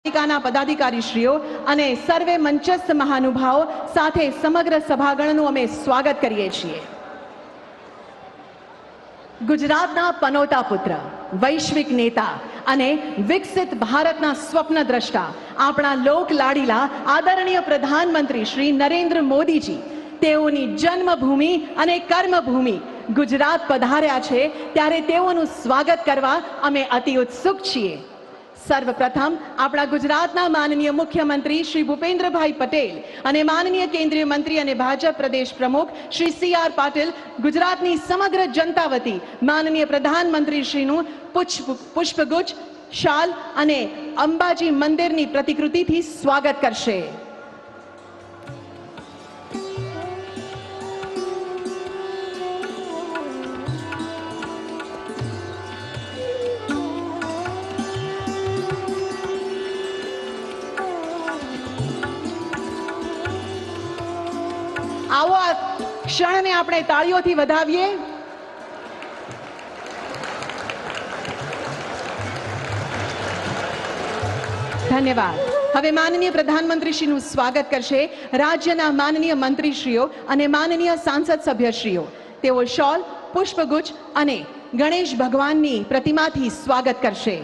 પાલિકાના પદાધિકારીશ્રીઓ અને સર્વે મંચસ્થ મહાનુભાવો સાથે સમગ્ર સભાગણનું અમે સ્વાગત કરીએ છીએ. ગુજરાતના પનોતા પુત્ર, વૈશ્વિક નેતા અને વિકસિત ભારતના સ્વપ્નદ્રષ્ટા આપણા લોક લાડીલા આદરણીય પ્રધાનમંત્રી શ્રી નરેન્દ્ર મોદીજી તેઓની જન્મભૂમિ અને કર્મભૂમિ ગુજરાત પધાર્યા છે, ત્યારે તેઓનું સ્વાગત કરવા અમે અતિ ઉત્સુક છીએ. સર્વપ્રથમ આપણા ગુજરાતના માનનીય મુખ્યમંત્રી શ્રી ભૂપેન્દ્રભાઈ પટેલ અને માનનીય કેન્દ્રીય મંત્રી અને ભાજપ પ્રદેશ પ્રમુખ શ્રી CR પાટીલ ગુજરાતની સમગ્ર જનતા વતી માનનીય પ્રધાનમંત્રી શ્રીનું પુષ્પગુચ્છ, શાલ અને અંબાજી મંદિરની પ્રતિકૃતિથી સ્વાગત કરશે. આવો આ ક્ષણને આપણે તાળીઓથી વધાવીએ. ધન્યવાદ. હવે માનનીય પ્રધાનમંત્રીશ્રીનું સ્વાગત કરશે રાજ્યના માનનીય મંત્રીશ્રીઓ અને માનનીય સાંસદ સભ્યશ્રીઓ. તેઓ શોલ, પુષ્પગુચ્છ અને ગણેશ ભગવાનની પ્રતિમાથી સ્વાગત કરશે.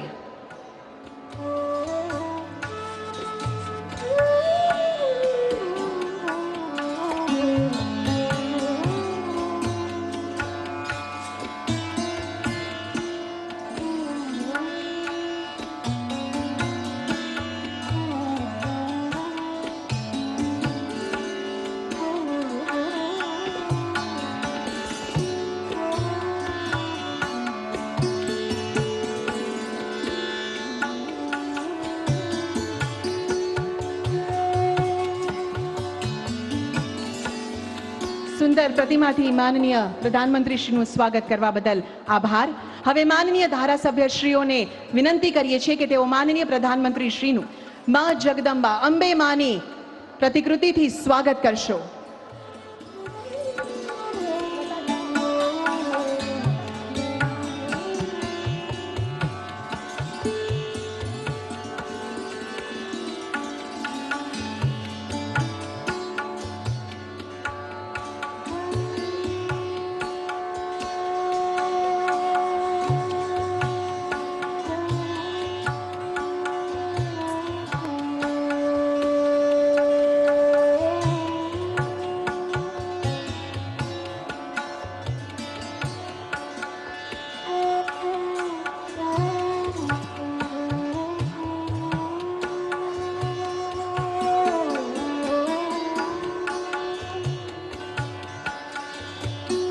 સુંદર પ્રતિમાથી માનનીય પ્રધાનમંત્રીશ્રીનું સ્વાગત કરવા બદલ આભાર. હવે માનનીય ધારાસભ્યશ્રીઓને વિનંતી કરીએ છીએ કે તેઓ માનનીય પ્રધાનમંત્રીશ્રીનું મા જગદંબા અંબે માની પ્રતિકૃતિથી સ્વાગત કરશો.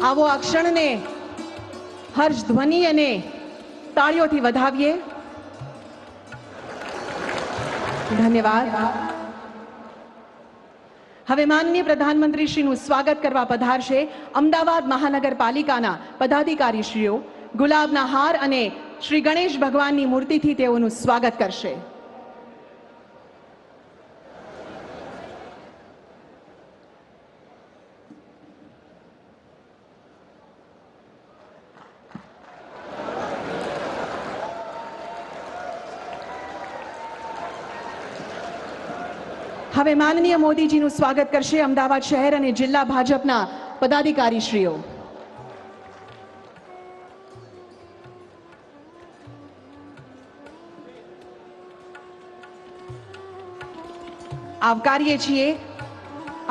આવો આ ક્ષણને હર્ષ ધ્વનિ અને તાળીઓથી વધાવીએ. ધન્યવાદ. હવે માનનીય પ્રધાનમંત્રીશ્રીનું સ્વાગત કરવા પધારશે અમદાવાદ મહાનગરપાલિકાના પદાધિકારીશ્રીઓ. ગુલાબના હાર અને શ્રી ગણેશ ભગવાનની મૂર્તિથી તેઓનું સ્વાગત કરશે. હવે માનનીય મોદીજીનું સ્વાગત કરશે અમદાવાદ શહેર અને જિલ્લા ભાજપના પદાધિકારીશ્રીઓ. આવકારીએ છીએ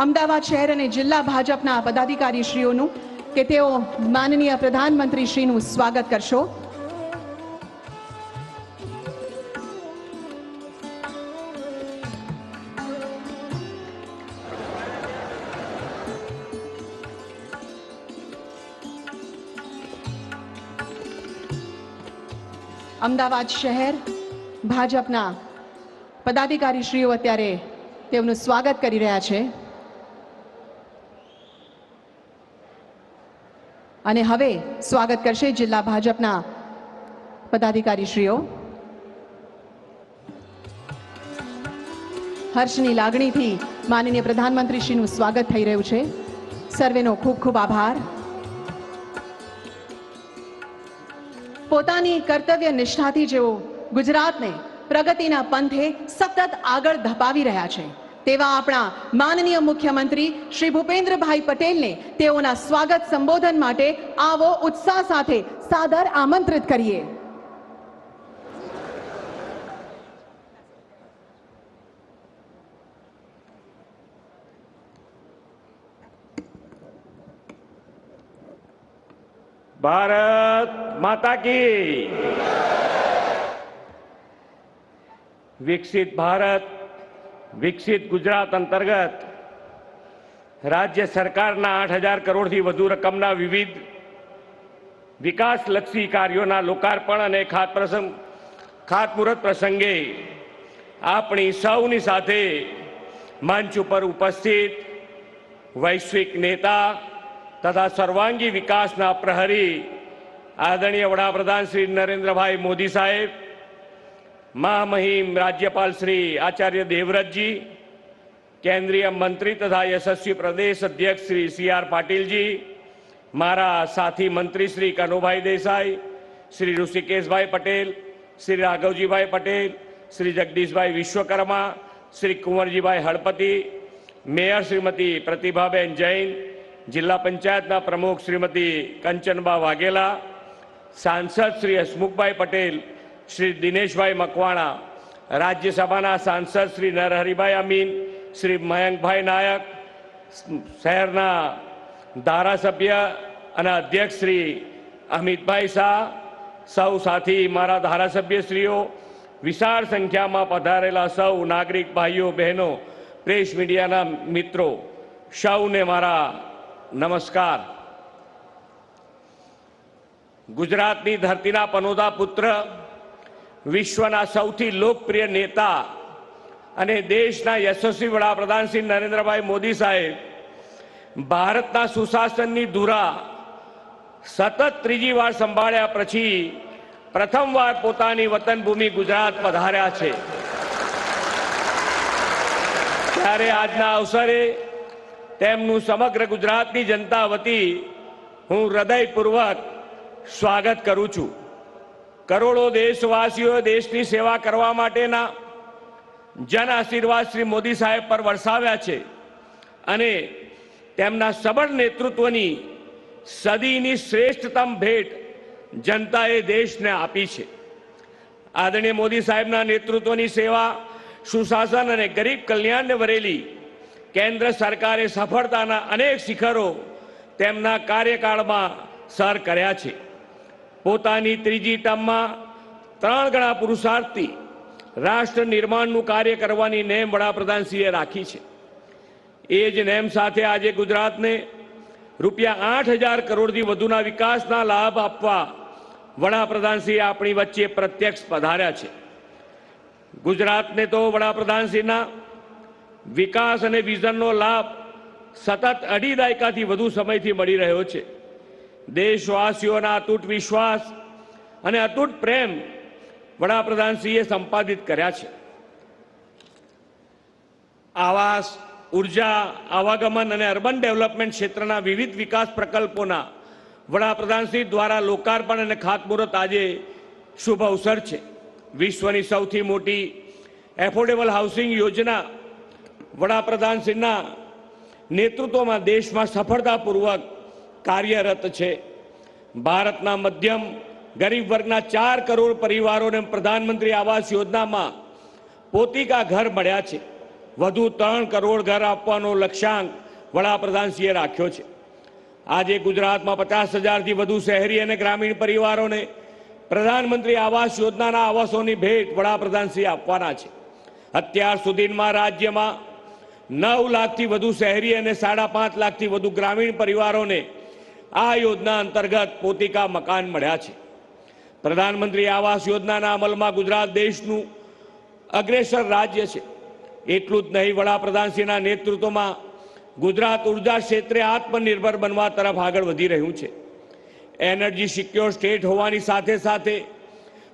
અમદાવાદ શહેર અને જિલ્લા ભાજપના પદાધિકારીશ્રીઓનું કે તેઓ માનનીય પ્રધાનમંત્રીશ્રીનું સ્વાગત કરશો. અમદાવાદ શહેર ભાજપના પદાધિકારીશ્રીઓ અત્યારે તેમનું સ્વાગત કરી રહ્યા છે. અને હવે સ્વાગત કરશે જિલ્લા ભાજપના પદાધિકારીશ્રીઓ. હર્ષની લાગણીથી માનનીય પ્રધાનમંત્રીશ્રીનું સ્વાગત થઈ રહ્યું છે. સર્વેનો ખૂબ ખૂબ આભાર. પોતાની કર્તવ્ય નિષ્ઠાથી જેઓ ગુજરાતને પ્રગતિના પંથે સતત આગળ ધપાવી રહ્યા છે તેવા આપણા માનનીય મુખ્યમંત્રી શ્રી ભૂપેન્દ્રભાઈ પટેલને તેઓના સ્વાગત સંબોધન માટે આવો ઉત્સાહ સાથે સાદર આમંત્રિત કરીએ. भारत माता की विकसित भारत विकसित गुजरात अंतर्गत राज्य सरकारना 8,000 करोड़ थी વધુ રકમના વિવિધ વિકાસલક્ષી કાર્યોના લોકાર્પણ અને ખાતમુહૂર્ત પ્રસંગે આપણી સૌની સાથે મંચ ઉપર ઉપસ્થિત વૈશ્વિક નેતા तथा सर्वांगी विकासना प्रहरी आदरणीय वडाप्रधान श्री नरेंद्रभाई मोदी साहेब, महामहिम राज्यपाल श्री आचार्य देवव्रत जी, केंद्रीय मंत्री तथा यशस्वी प्रदेश अध्यक्ष श्री CR पाटिल जी, मारा साथी मंत्री श्री कनुभाई देसाई, श्री ऋषिकेशभाई पटेल, श्री राघवजीभाई पटेल, श्री जगदीशभाई विश्वकर्मा, श्री कुंवरजीभाई हड़पति, मेयर श्रीमती प्रतिभाबेन जैन, जिला पंचायतना प्रमुख श्रीमती कंचनबा वाघेला, सांसद श्री हसमुखभाई पटेल, श्री दिनेशभाई मकवाणा, राज्यसभा सांसद श्री नरहरिभाई अमीन, श्री मयंकभाई नायक, शहरना धारासभ्य અને અધ્યક્ષ શ્રી અમિતભાઈ શાહ, સૌ સાથી મારા ધારાસભ્યશ્રીઓ, વિશાળ સંખ્યામાં પધારેલા સૌ નાગરિક ભાઈઓ બહેનો, પ્રેસ મીડિયાના મિત્રો, સૌને મારા નમસ્કાર. ગુજરાતની ધરતીના પનોતા પુત્ર, વિશ્વના સૌથી લોકપ્રિય नेता અને દેશના યશસ્વી વડાપ્રધાન શ્રી નરેન્દ્રભાઈ મોદી સાહેબ ભારતના સુશાસનની ધુરા સતત ત્રીજી વાર સંભાળ્યા પછી પ્રથમવાર પોતાની વતન ભૂમિ ગુજરાત પધાર્યા છે. ત્યારે આજના અવસરે તેમનું સમગ્ર ગુજરાતની જનતા વતી હું હૃદયપૂર્વક સ્વાગત કરું છું. કરોડો દેશવાસીઓ દેશની સેવા કરવા માટેના જન આશીર્વાદ શ્રી મોદી સાહેબ પર વરસાવ્યા છે અને તેમના સબળ નેતૃત્વની સદીની શ્રેષ્ઠતમ ભેટ જનતાએ દેશને આપી છે. આદરણીય મોદી સાહેબના નેતૃત્વની સેવા, સુશાસન અને ગરીબ કલ્યાણને વરેલી કેન્દ્ર સરકારે સફળતાના અનેક શિખરો તેમના કાર્યકાળમાં સર કર્યા છે. પોતાની ત્રીજી ટર્મમાં 3 ગણા પુરુષાર્થથી રાષ્ટ્ર નિર્માણનું કાર્ય કરવાની નેમ વડાપ્રધાનશ્રીએ રાખી છે. એ જ નેમ સાથે આજે ગુજરાતને રૂપિયા 8,000 કરોડથી વધુના વિકાસના લાભ આપવા વડાપ્રધાનશ્રીએ આપણી વચ્ચે પ્રત્યક્ષ પધાર્યા છે. ગુજરાતને તો વડાપ્રધાનશ્રીના વિકાસ અને વિઝનનો લાભ સતત 2.5 દાયકાથી વધુ સમયથી મળી રહ્યો છે. દેશવાસીઓના અતૂટ વિશ્વાસ અને અતૂટ પ્રેમ વડાપ્રધાનશ્રીએ સંપાદિત કર્યા છે. આવાસ, ઉર્જા, આવાગમન અને અર્બન ડેવલપમેન્ટ ક્ષેત્રના વિવિધ વિકાસ પ્રકલ્પોના વડાપ્રધાનશ્રી દ્વારા લોકાર્પણ અને ખાતમુહૂર્ત આજે શુભ અવસર છે. વિશ્વની સૌથી મોટી એફોર્ડેબલ હાઉસિંગ યોજના વડાપ્રધાનશ્રીના નેતૃત્વમાં દેશમાં સફળતાપૂર્વક કાર્યરત છે. ભારતના મધ્યમ ગરીબ વર્ગના 4 કરોડ પરિવારોને પ્રધાનમંત્રી આવાસ યોજનામાં પોતિકા ઘર મળ્યા છે. વધુ 3 કરોડ ઘર આપવાનો લક્ષ્યાંક વડાપ્રધાનશ્રીએ રાખ્યો છે. આજે ગુજરાતમાં 50,000થી વધુ શહેરી અને ગ્રામીણ પરિવારોને પ્રધાનમંત્રી આવાસ યોજનાના આવાસોની ભેટ વડાપ્રધાનશ્રી આપવાના છે. અત્યાર સુધીમાં રાજ્યમાં 9 લાખથી વધુ શહેરી અને 5.5 લાખથી વધુ ગ્રામીણ પરિવારોને આ યોજના અંતર્ગત પોતિકા મકાન મળ્યા છે. પ્રધાનમંત્રી આવાસ યોજનાના અમલમાં ગુજરાત દેશનું અગ્રેસર રાજ્ય છે. એટલું જ નહીં, વડાપ્રધાનશ્રીના નેતૃત્વમાં ગુજરાત ઉર્જા ક્ષેત્રે આત્મનિર્ભર બનવા તરફ આગળ વધી રહ્યું છે. એનર્જી સિક્યોર સ્ટેટ હોવાની સાથે સાથે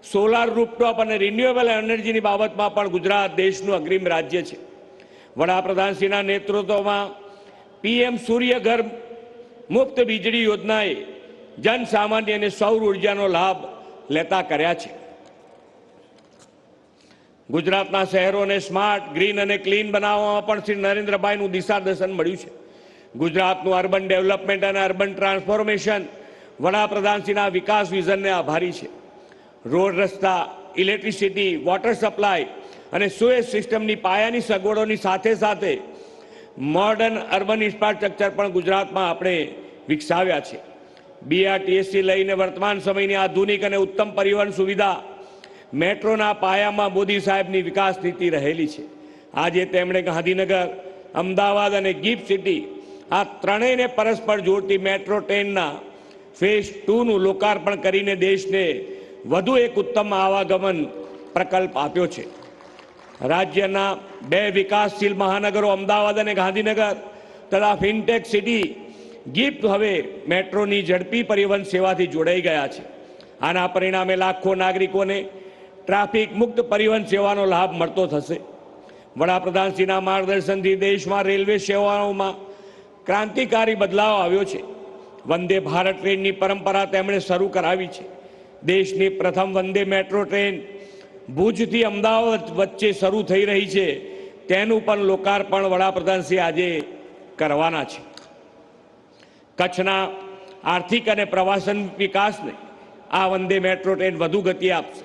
સોલાર રૂફટોપ અને રિન્યુએબલ એનર્જીની બાબતમાં પણ ગુજરાત દેશનું અગ્રીમ રાજ્ય છે. વડાપ્રધાનશ્રીના નેતૃત્વમાં PM સૂર્યઘર મુફ્ત વીજળી યોજનાએ જનસામાન્ય અને સૌર ઉર્જાનો લાભ લેતા કર્યા છે. ગુજરાતના શહેરોને સ્માર્ટ, ગ્રીન અને ક્લીન બનાવવામાં પણ શ્રી નરેન્દ્રભાઈનું દિશાદર્શન મળ્યું છે. ગુજરાતનું અર્બન ડેવલપમેન્ટ અને અર્બન ટ્રાન્સફોર્મેશન વડાપ્રધાનશ્રીના વિકાસ વિઝનને આભારી છે. રોડ, રસ્તા, ઇલેક્ટ્રિસિટી, વોટર સપ્લાય અને સુએજ સિસ્ટમની પાયાની સગવડોની સાથે સાથે મોડર્ન અર્બન ઇન્ફ્રાસ્ટ્રક્ચર પણ ગુજરાતમાં આપણે વિકસાવ્યા છે. બીઆરટીએસથી લઈને વર્તમાન સમયની આધુનિક અને ઉત્તમ પરિવહન સુવિધા મેટ્રોના પાયામાં મોદી સાહેબની વિકાસ નીતિ રહેલી છે. આજે તેમણે ગાંધીનગર, અમદાવાદ અને ગિફ્ટ સિટી આ ત્રણેયને પરસ્પર જોડતી મેટ્રો ટ્રેનના ફેઝ 2નું લોકાર્પણ કરીને દેશને વધુ એક ઉત્તમ આવાગમન પ્રકલ્પ આપ્યો છે. રાજ્યના બે વિકાસશીલ મહાનગરો અમદાવાદ અને ગાંધીનગર તથા ફિનટેક સિટી ગિફ્ટ હવે મેટ્રોની ઝડપી પરિવહન સેવાથી જોડાઈ ગયા છે. આના પરિણામે લાખો નાગરિકોને ટ્રાફિક મુક્ત પરિવહન સેવાનો લાભ મળતો થશે. વડાપ્રધાનશ્રીના માર્ગદર્શનથી દેશમાં રેલવે સેવાઓમાં ક્રાંતિકારી બદલાવ આવ્યો છે. વંદે ભારત ટ્રેનની પરંપરા તેમણે શરૂ કરાવી છે. દેશની પ્રથમ વંદે મેટ્રો ટ્રેન ભુજથી અમદાવાદ વચ્ચે શરૂ થઈ રહી છે. તેનું પણ લોકાર્પણ વડાપ્રધાનશ્રી આજે કરવાના છે. કચ્છના આર્થિક અને પ્રવાસન વિકાસને આ વંદે મેટ્રો ટ્રેન વધુ ગતિ આપશે.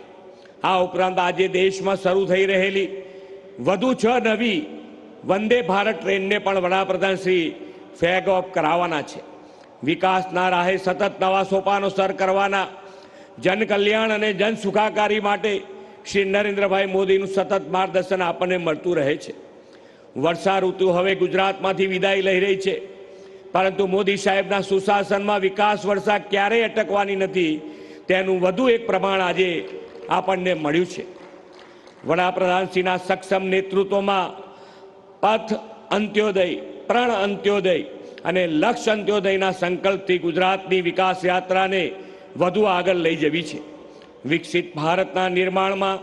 આ ઉપરાંત આજે દેશમાં શરૂ થઈ રહેલી વધુ 6 નવી વંદે ભારત ટ્રેનને પણ વડાપ્રધાનશ્રી ફ્લેગ ઓફ કરાવવાના છે. વિકાસના રાહે સતત નવા સોપાનો સર કરવાના જનકલ્યાણ અને જન સુખાકારી માટે શ્રી નરેન્દ્રભાઈ મોદીનું સતત માર્ગદર્શન આપણને મળતું રહે છે. વર્ષા ઋતુ હવે ગુજરાતમાંથી વિદાય લઈ રહી છે, પરંતુ મોદી સાહેબના સુશાસનમાં વિકાસ વર્ષા ક્યારેય અટકવાની નથી, તેનું વધુ એક પ્રમાણ આજે આપણને મળ્યું છે. વડાપ્રધાનશ્રીના સક્ષમ નેતૃત્વમાં પથ અંત્યોદય, પ્રણ અંત્યોદય અને લક્ષ્ય અંત્યોદયના સંકલ્પથી ગુજરાતની વિકાસ યાત્રાને વધુ આગળ લઈ જવી છે. વિકસિત ભારતના નિર્માણમાં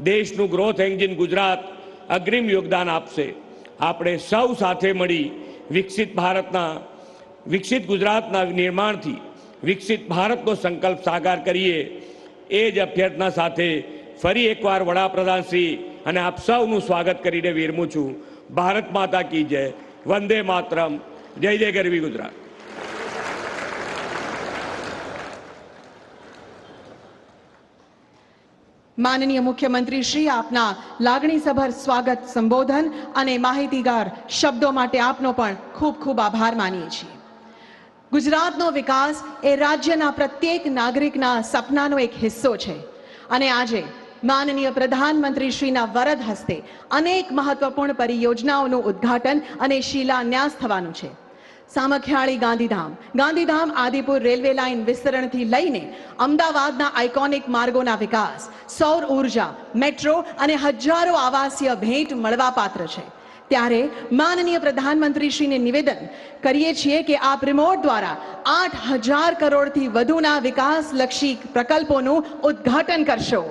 દેશનું ગ્રોથ એન્જિન ગુજરાત અગ્રીમ યોગદાન આપશે. આપણે સૌ સાથે મળી વિકસિત ગુજરાતના નિર્માણથી વિકસિત ભારતનો સંકલ્પ સાકાર કરીએ. એ જ અભ્યર્થના સાથે ફરી એકવાર વડાપ્રધાનશ્રી અને આપ સૌનું સ્વાગત કરીને વિરમું છું. ભારત માતા કી જય. વંદે માતરમ. જય જય ગરવી ગુજરાત. માનનીય મુખ્યમંત્રી શ્રી, આપના લાગણીસભર સ્વાગત સંબોધન અને માહિતીગાર શબ્દો માટે આપનો પણ ખૂબ ખૂબ આભાર માનીએ છીએ. ગુજરાતનો વિકાસ એ રાજ્યના પ્રત્યેક નાગરિકના સપનાનો એક હિસ્સો છે અને આજે માનનીય પ્રધાનમંત્રી શ્રીના વરદ હસ્તે અનેક મહત્વપૂર્ણ પરિયોજનાઓનું ઉદ્ઘાટન અને શિલાન્યાસ થવાનું છે. સામખિયાળી ગાંધીધામ આદિપુર રેલવે લાઇન વિસ્તરણથી લઈને અમદાવાદના આઇકોનિક માર્ગોના વિકાસ, સૌર ઉર્જા, મેટ્રો અને હજારો આવાસીય ભેટ મળવાપાત્ર છે. ત્યારે માનનીય પ્રધાનમંત્રીશ્રીને નિવેદન કરીએ છીએ કે આપ રિમોટ દ્વારા 8,000 કરોડથી વધુના વિકાસલક્ષી પ્રકલ્પોનું ઉદ્ઘાટન કરશો.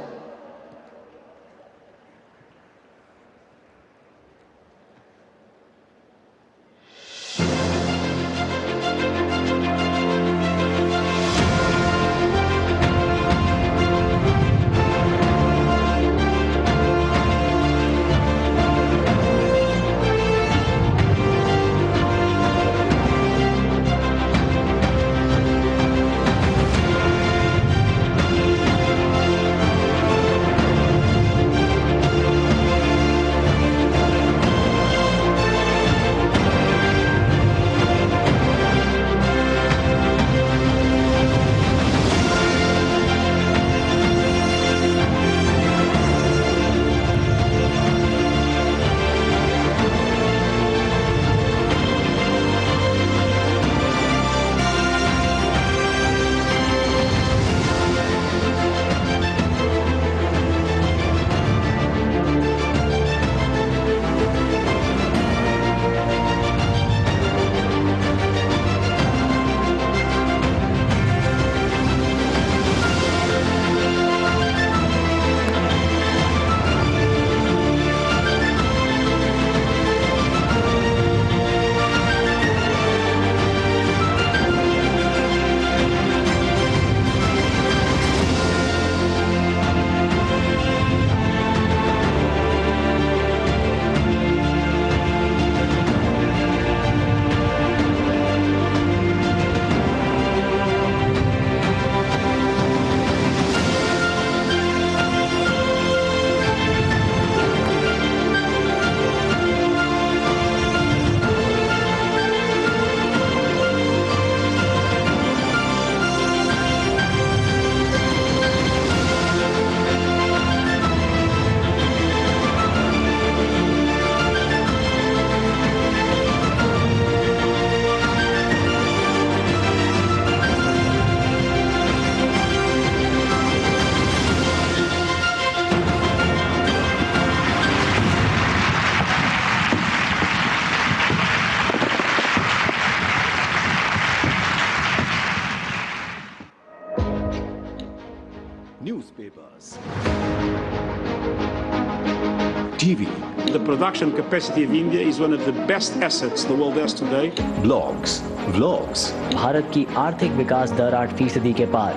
TV, The production capacity of India is one of the best assets the world has today. blogs, vlogs, Bharat की आर्थिक विकास दर 8% के पार।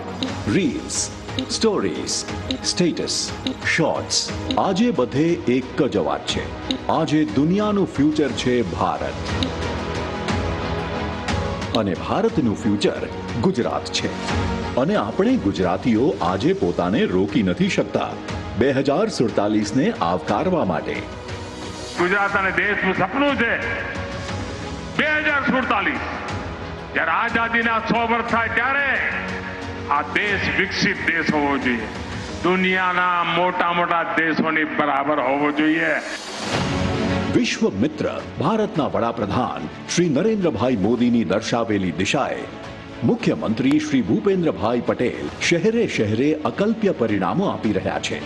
reels, stories, status, shorts. આજે બધે એક જ વાત છે. આજે દુનિયાનું ફ્યુચર છે ભારત. અને ભારતનું ફ્યુચર ગુજરાત છે. અને આપણે ગુજરાતીઓ આજે પોતાને રોકી નથી શકતા 2047 ને આવકારવા માટે. ગુજરાત અને દેશનું સપનું છે 2047 જ્યારે આઝાદીના 100 વર્ષ થાય ત્યારે આ દેશ વિકસિત દેશ હોવો જોઈએ, દુનિયાના મોટા મોટા દેશોની બરાબર હોવો જોઈએ. વિશ્વ મિત્ર ભારતના વડાપ્રધાન શ્રી નરેન્દ્રભાઈ મોદીની દર્શાવેલી દિશાએ મુખ્યમંત્રી શ્રી ભૂપેન્દ્રભાઈ પટેલ શહેરે શહેરે અકલ્પ્ય પરિણામો આપી રહ્યા છે.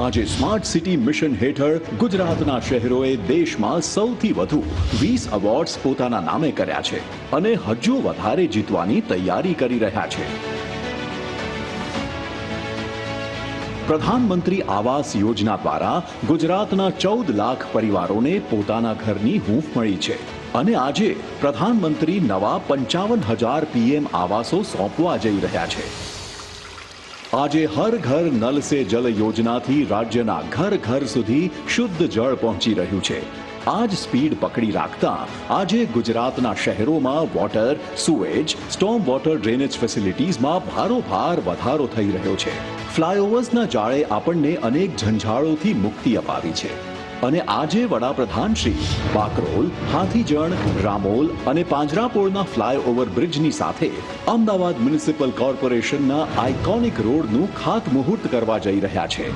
આજે સ્માર્ટ સિટી મિશન હેઠળ ગુજરાતના શહેરોએ દેશમાં સૌથી વધુ 20 એવોર્ડ્સ પોતાના નામે કર્યા છે અને હજુ વધારે જીતવાની તૈયારી કરી રહ્યા છે. પ્રધાનમંત્રી આવાસ યોજના દ્વારા ગુજરાતના 14 લાખ પરિવારોને પોતાના ઘરની હૂંફ મળી છે અને આજે પ્રધાનમંત્રી નવા 55,000 પીએમ આવાસો સોંપવા જઈ રહ્યા છે. આજે હર ઘર નલ સે જલ યોજનાથી રાજ્યના ઘર ઘર સુધી શુદ્ધ જળ પહોંચી રહ્યું છે. આ જ સ્પીડ પકડી રાખતા આજે ગુજરાતના શહેરોમાં water, sewage, storm water drainage ફેસિલિટીઝમાં ભારોભાર વધારો થઈ રહ્યો છે. ફ્લાયઓવર્સના જાળે આપણને અનેક ઝંઝાળોથી મુક્તિ અપાવી છે અને આજે વડાપ્રધાન શ્રી બાકરોલ, હાથીજણ, રામોલ અને પાંજરાપોળના ફ્લાયઓવર બ્રિજની સાથે અમદાવાદ મ્યુનિસિપલ કોર્પોરેશનના આઇકોનિક રોડનું ખાતમુહૂર્ત કરવા જઈ રહ્યા છે.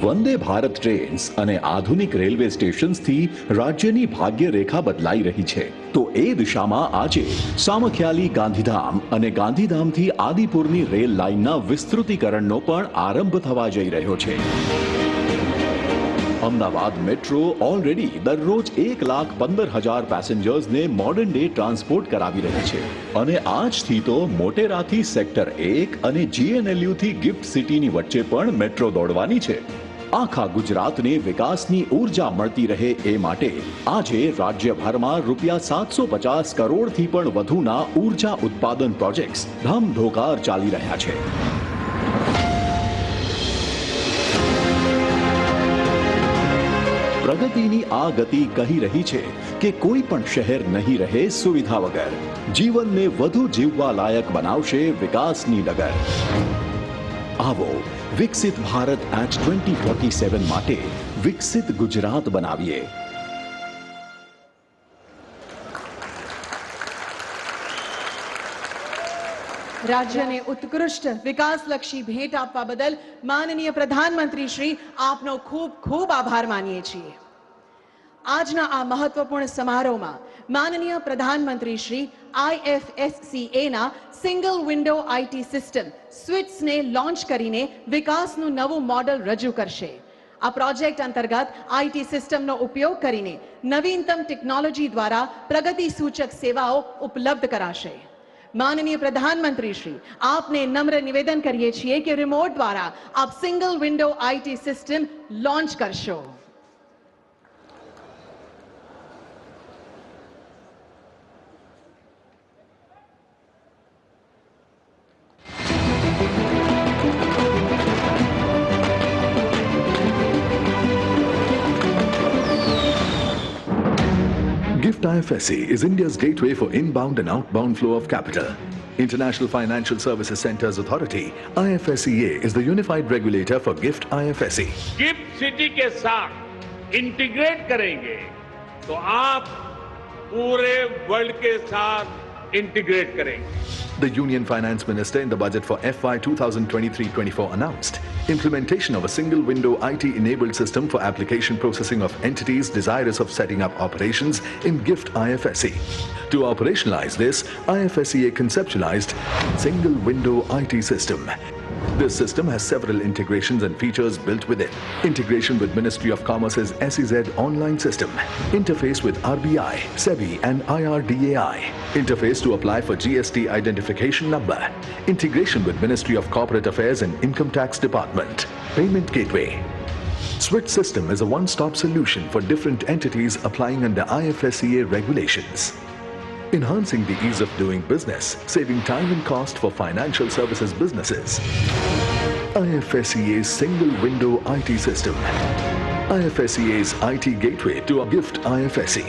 વંદે ભારત ટ્રેન્સ અને આધુનિક રેલવે સ્ટેશન્સથી રાજ્યની ભાગ્ય રેખા બદલાઈ રહી છે. તો એ દિશામાં આજે સામખિયાલી ગાંધીધામ અને ગાંધીધામથી આદિપુરની રેલ લાઇનના વિસ્તૃતીકરણનો પણ આરંભ થવા જઈ રહ્યો છે. અમદાવાદ મેટ્રો ઓલરેડી દરરોજ 1,15,000 પેસેન્જર્સને મોડર્ન ડે ટ્રાન્સપોર્ટ કરાવી રહી છે અને આજથી તો મોટેરાથી સેક્ટર 1 અને GNLUથી ગિફ્ટ સિટીની વચ્ચે પણ મેટ્રો દોડવાની છે. આખા ગુજરાતને વિકાસની ઉર્જા મળતી રહે એ માટે આજે રાજ્યભરમાં ₹750 કરોડથી પણ વધુના ઉર્જા ઉત્પાદન પ્રોજેક્ટ્સ ધમધોકાર ચાલી રહ્યા છે. પ્રગતિની આ ગતિ કહી રહી છે કે કોઈ પણ શહેર નહીં રહે સુવિધા વગર. જીવનને વધુ જીવવા લાયક બનાવશે વિકાસની ડગર. આવો વિકસિત ભારત એટ 2047 માટે વિકસિત ગુજરાત બનાવીએ. રાજ્યને ઉત્કૃષ્ટ વિકાસલક્ષી ભેટ આપવા બદલ માનનીય પ્રધાનમંત્રી શ્રી આપનો ખૂબ ખૂબ આભાર માનીએ છીએ. આજના આ મહત્વપૂર્ણ સમારોહમાં માનનીય પ્રધાનમંત્રી શ્રી IFSCA ના સિંગલ વિન્ડો IT સિસ્ટમ સ્વિટ્સને લોન્ચ કરીને વિકાસનું નવું મોડલ રજૂ કરશે. આ પ્રોજેક્ટ અંતર્ગત IT સિસ્ટમનો ઉપયોગ કરીને નવીનતમ ટેકનોલોજી દ્વારા પ્રગતિ સૂચક સેવાઓ ઉપલબ્ધ કરાશે. માનનીય પ્રધાનમંત્રી શ્રી આપને નમ્ર નિવેદન કરીએ છીએ કે રિમોટ દ્વારા આપ single window IT system launch કરશો. GIFT IFSC is India's gateway for inbound and outbound flow of capital. International Financial Services Centres Authority, IFSCA, is the unified regulator for GIFT IFSC. Gift city के साथ integrate करेंगे तो आप पूरे world के साथ integrate करेंगे. The Union Finance Minister in the budget for FY 2023-24 announced implementation of a single window IT-enabled system for application processing of entities desirous of setting up operations in GIFT IFSC. To operationalize this, IFSCA conceptualized single window IT system. This system has several integrations and features built within. Integration with Ministry of Commerce's SEZ online system. Interface with RBI, SEBI and IRDAI. Interface to apply for GST identification number. Integration with Ministry of Corporate Affairs and Income Tax Department. Payment gateway. Switch system is a one-stop solution for different entities applying under IFSCA regulations. Enhancing the ease of doing business, saving time and cost for financial services businesses. IFSCA's single window IT system. IFSCA's IT gateway to a gift IFSC,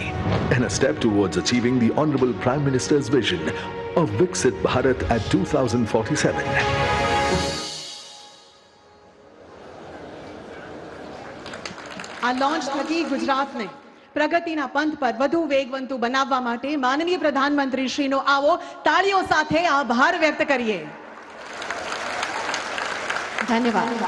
and a step towards achieving the Honorable Prime Minister's vision of Viksit Bharat at 2047. આ launch થકી ગુજરાતને પ્રગતિના પંથ પર વધુ વેગવંતુ બનાવવા માટે માનનીય પ્રધાનમંત્રી શ્રીનો આવો તાળીઓ સાથે આભાર વ્યક્ત કરીએ. ધન્યવાદ.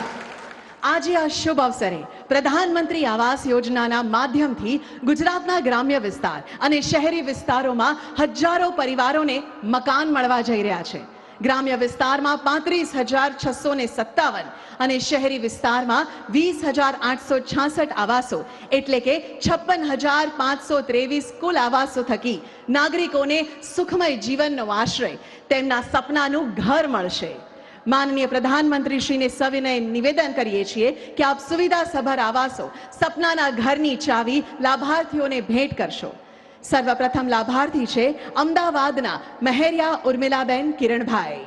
આજે આ શુભ અવસરે પ્રધાનમંત્રી આવાસ યોજનાના માધ્યમથી ગુજરાતના ગ્રામ્ય વિસ્તાર અને શહેરી વિસ્તારોમાં હજારો પરિવારોને મકાન મળવા જઈ રહ્યા છે. ગ્રામ્ય વિસ્તારમાં 35,657 અને શહેરી વિસ્તારમાં 20,866 આવાસો એટલે કે 56,523 કુલ આવાસો થકી નાગરિકોને સુખમય જીવનનો આશ્રય, તેમના સપનાનું ઘર મળશે. માનનીય પ્રધાનમંત્રી શ્રીને સવિનય નિવેદન કરીએ છીએ કે આપ સુવિધાસભર આવાસો, સપનાના ઘરની ચાવી લાભાર્થીઓને ભેટ કરશો. સર્વપ્રથમ લાભાર્થી છે અમદાવાદના મહેરિયા ઉર્મિલાબેન કિરણભાઈ.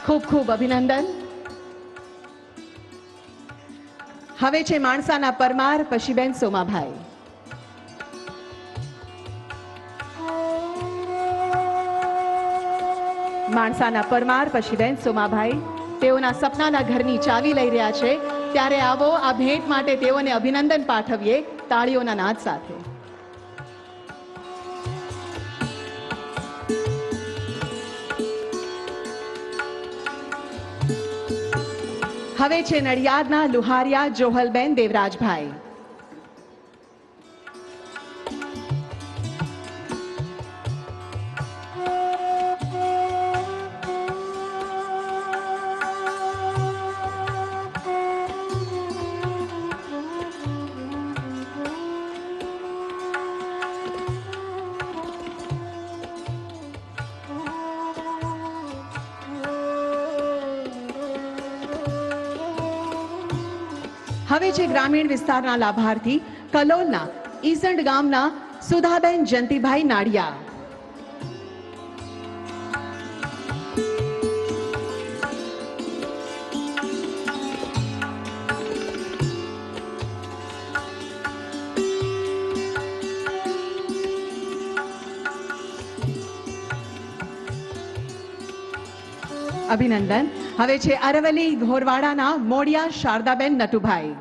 ખૂબ ખૂબ અભિનંદન. હવે છે માણસાના પરમાર પશીબેન સોમાભાઈ. માણસાના પરમાર પશીબેન સોમાભાઈ તેઓના સપનાના ઘરની ચાવી લઈ રહ્યા છે, ત્યારે આવો આ ભેટ માટે તેઓને અભિનંદન પાઠવીએ તાળીઓના નાદ સાથે. હવે છે નડિયાદના લુહારિયા જોહલબેન દેવરાજભાઈ. હવે છે ગ્રામીણ વિસ્તારના લાભાર્થી કલોલના ઈસંડ ગામના સુધાબેન જંતીભાઈ નાડિયા. અભિનંદન. હવે છે અરવલ્લી ઘોરવાડાના મોડિયા શારદાબેન નટુભાઈ.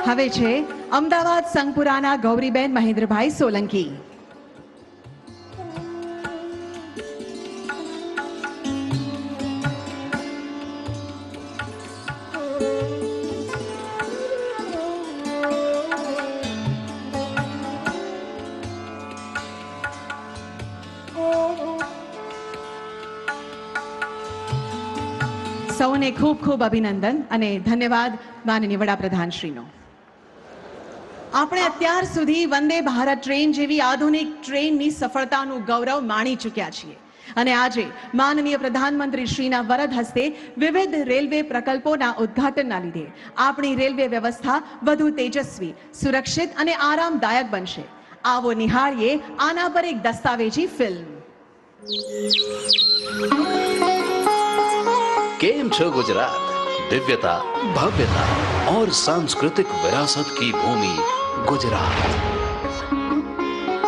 હવે છે અમદાવાદ સંગપુરાના ગૌરીબેન મહેન્દ્રભાઈ સોલંકી. સૌને ખૂબ ખૂબ અભિનંદન અને ધન્યવાદ માનનીય વડાપ્રધાન શ્રીનો. આપણે અત્યાર સુધી વંદે ભારત ટ્રેન જેવી આધુનિક ટ્રેનની સફળતાનું ગૌરવ માણી ચૂક્યા છીએ અને આજે માનનીય પ્રધાનમંત્રી શ્રીના વરદ હસ્તે વિવિધ રેલવે પ્રકલ્પોના ઉદ્ઘાટનના લીધે આપણી રેલવે વ્યવસ્થા વધુ તેજસ્વી, સુરક્ષિત અને આરામદાયક બનશે. આવો નિહાળીએ આના પર એક દસ્તાવેજી ફિલ્મ. केम छो गुजरात, दिव्यता, भव्यता और सांस्कृतिक विरासत की भूमि गुजरात.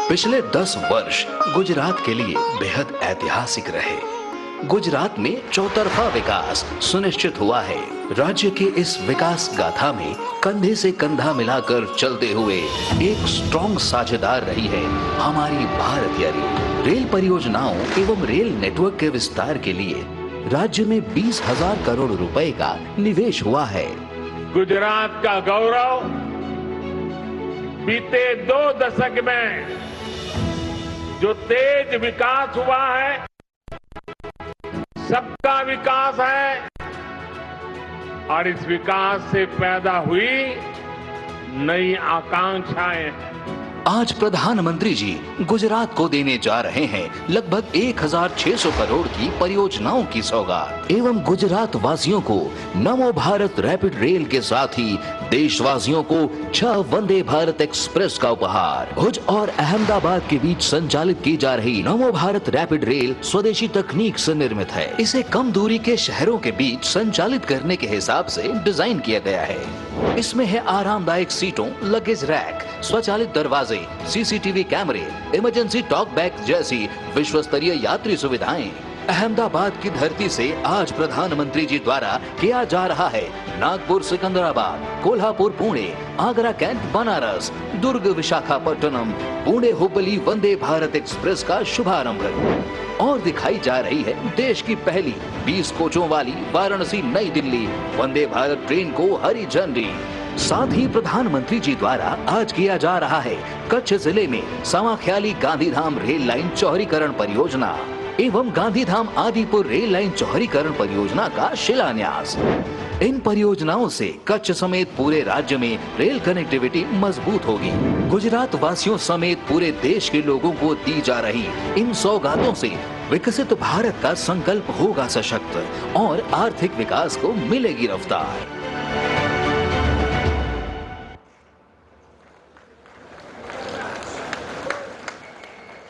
पिछले 10 वर्ष गुजरात के लिए बेहद ऐतिहासिक रहे। गुजरात में चौतरफा विकास सुनिश्चित हुआ है। राज्य के इस विकास गाथा में कंधे से कंधा मिलाकर चलते हुए एक स्ट्रॉन्ग साझेदार रही है हमारी भारतीय रेल परियोजनाओं एवं रेल नेटवर्क के विस्तार के लिए राज्य में 20,000 करोड़ रुपए का निवेश हुआ है। गुजरात का गौरव बीते 2 दशक में जो तेज विकास हुआ है, सबका विकास है और इस विकास से पैदा हुई नई आकांक्षाएं। आज प्रधानमंत्री जी गुजरात को देने जा रहे हैं लगभग 1,600 करोड़ की परियोजनाओं की सौगात एवं गुजरात वासियों को नमो भारत रैपिड रेल के साथ ही देशवासियों को 6 वंदे भारत एक्सप्रेस का उपहार। भुज और अहमदाबाद के बीच संचालित की जा रही नमो भारत रैपिड रेल स्वदेशी तकनीक से निर्मित है। इसे कम दूरी के शहरों के बीच संचालित करने के हिसाब से डिजाइन किया गया है। इसमें है आरामदायक सीटों, लगेज रैक, स्वचालित दरवाजे, सीसीटीवी कैमरे, इमरजेंसी टॉक बैग जैसी विश्व स्तरीय यात्री सुविधाएं। अहमदाबाद की धरती से आज प्रधानमंत्री जी द्वारा किया जा रहा है नागपुर सिकंदराबाद, कोल्हापुर पुणे, आगरा कैंट बनारस, दुर्ग विशाखापट्टनम, पुणे हुबली वंदे भारत एक्सप्रेस का शुभारंभ। और दिखाई जा रही है देश की पहली 20 कोचों वाली वाराणसी नई दिल्ली वंदे भारत ट्रेन को हरी झंडी। साथ ही प्रधानमंत्री जी द्वारा आज किया जा रहा है कच्छ जिले में समाख्याली गांधीधाम रेल लाइन चौड़ीकरण परियोजना एवं गांधीधाम आदिपुर रेल लाइन चौड़ीकरण परियोजना का शिलान्यास। इन परियोजनाओं से कच्छ समेत पूरे राज्य में रेल कनेक्टिविटी मजबूत होगी। गुजरात वासियों समेत पूरे देश के लोगों को दी जा रही इन सौगातों से विकसित भारत का संकल्प होगा सशक्त और आर्थिक विकास को मिलेगी रफ्तार।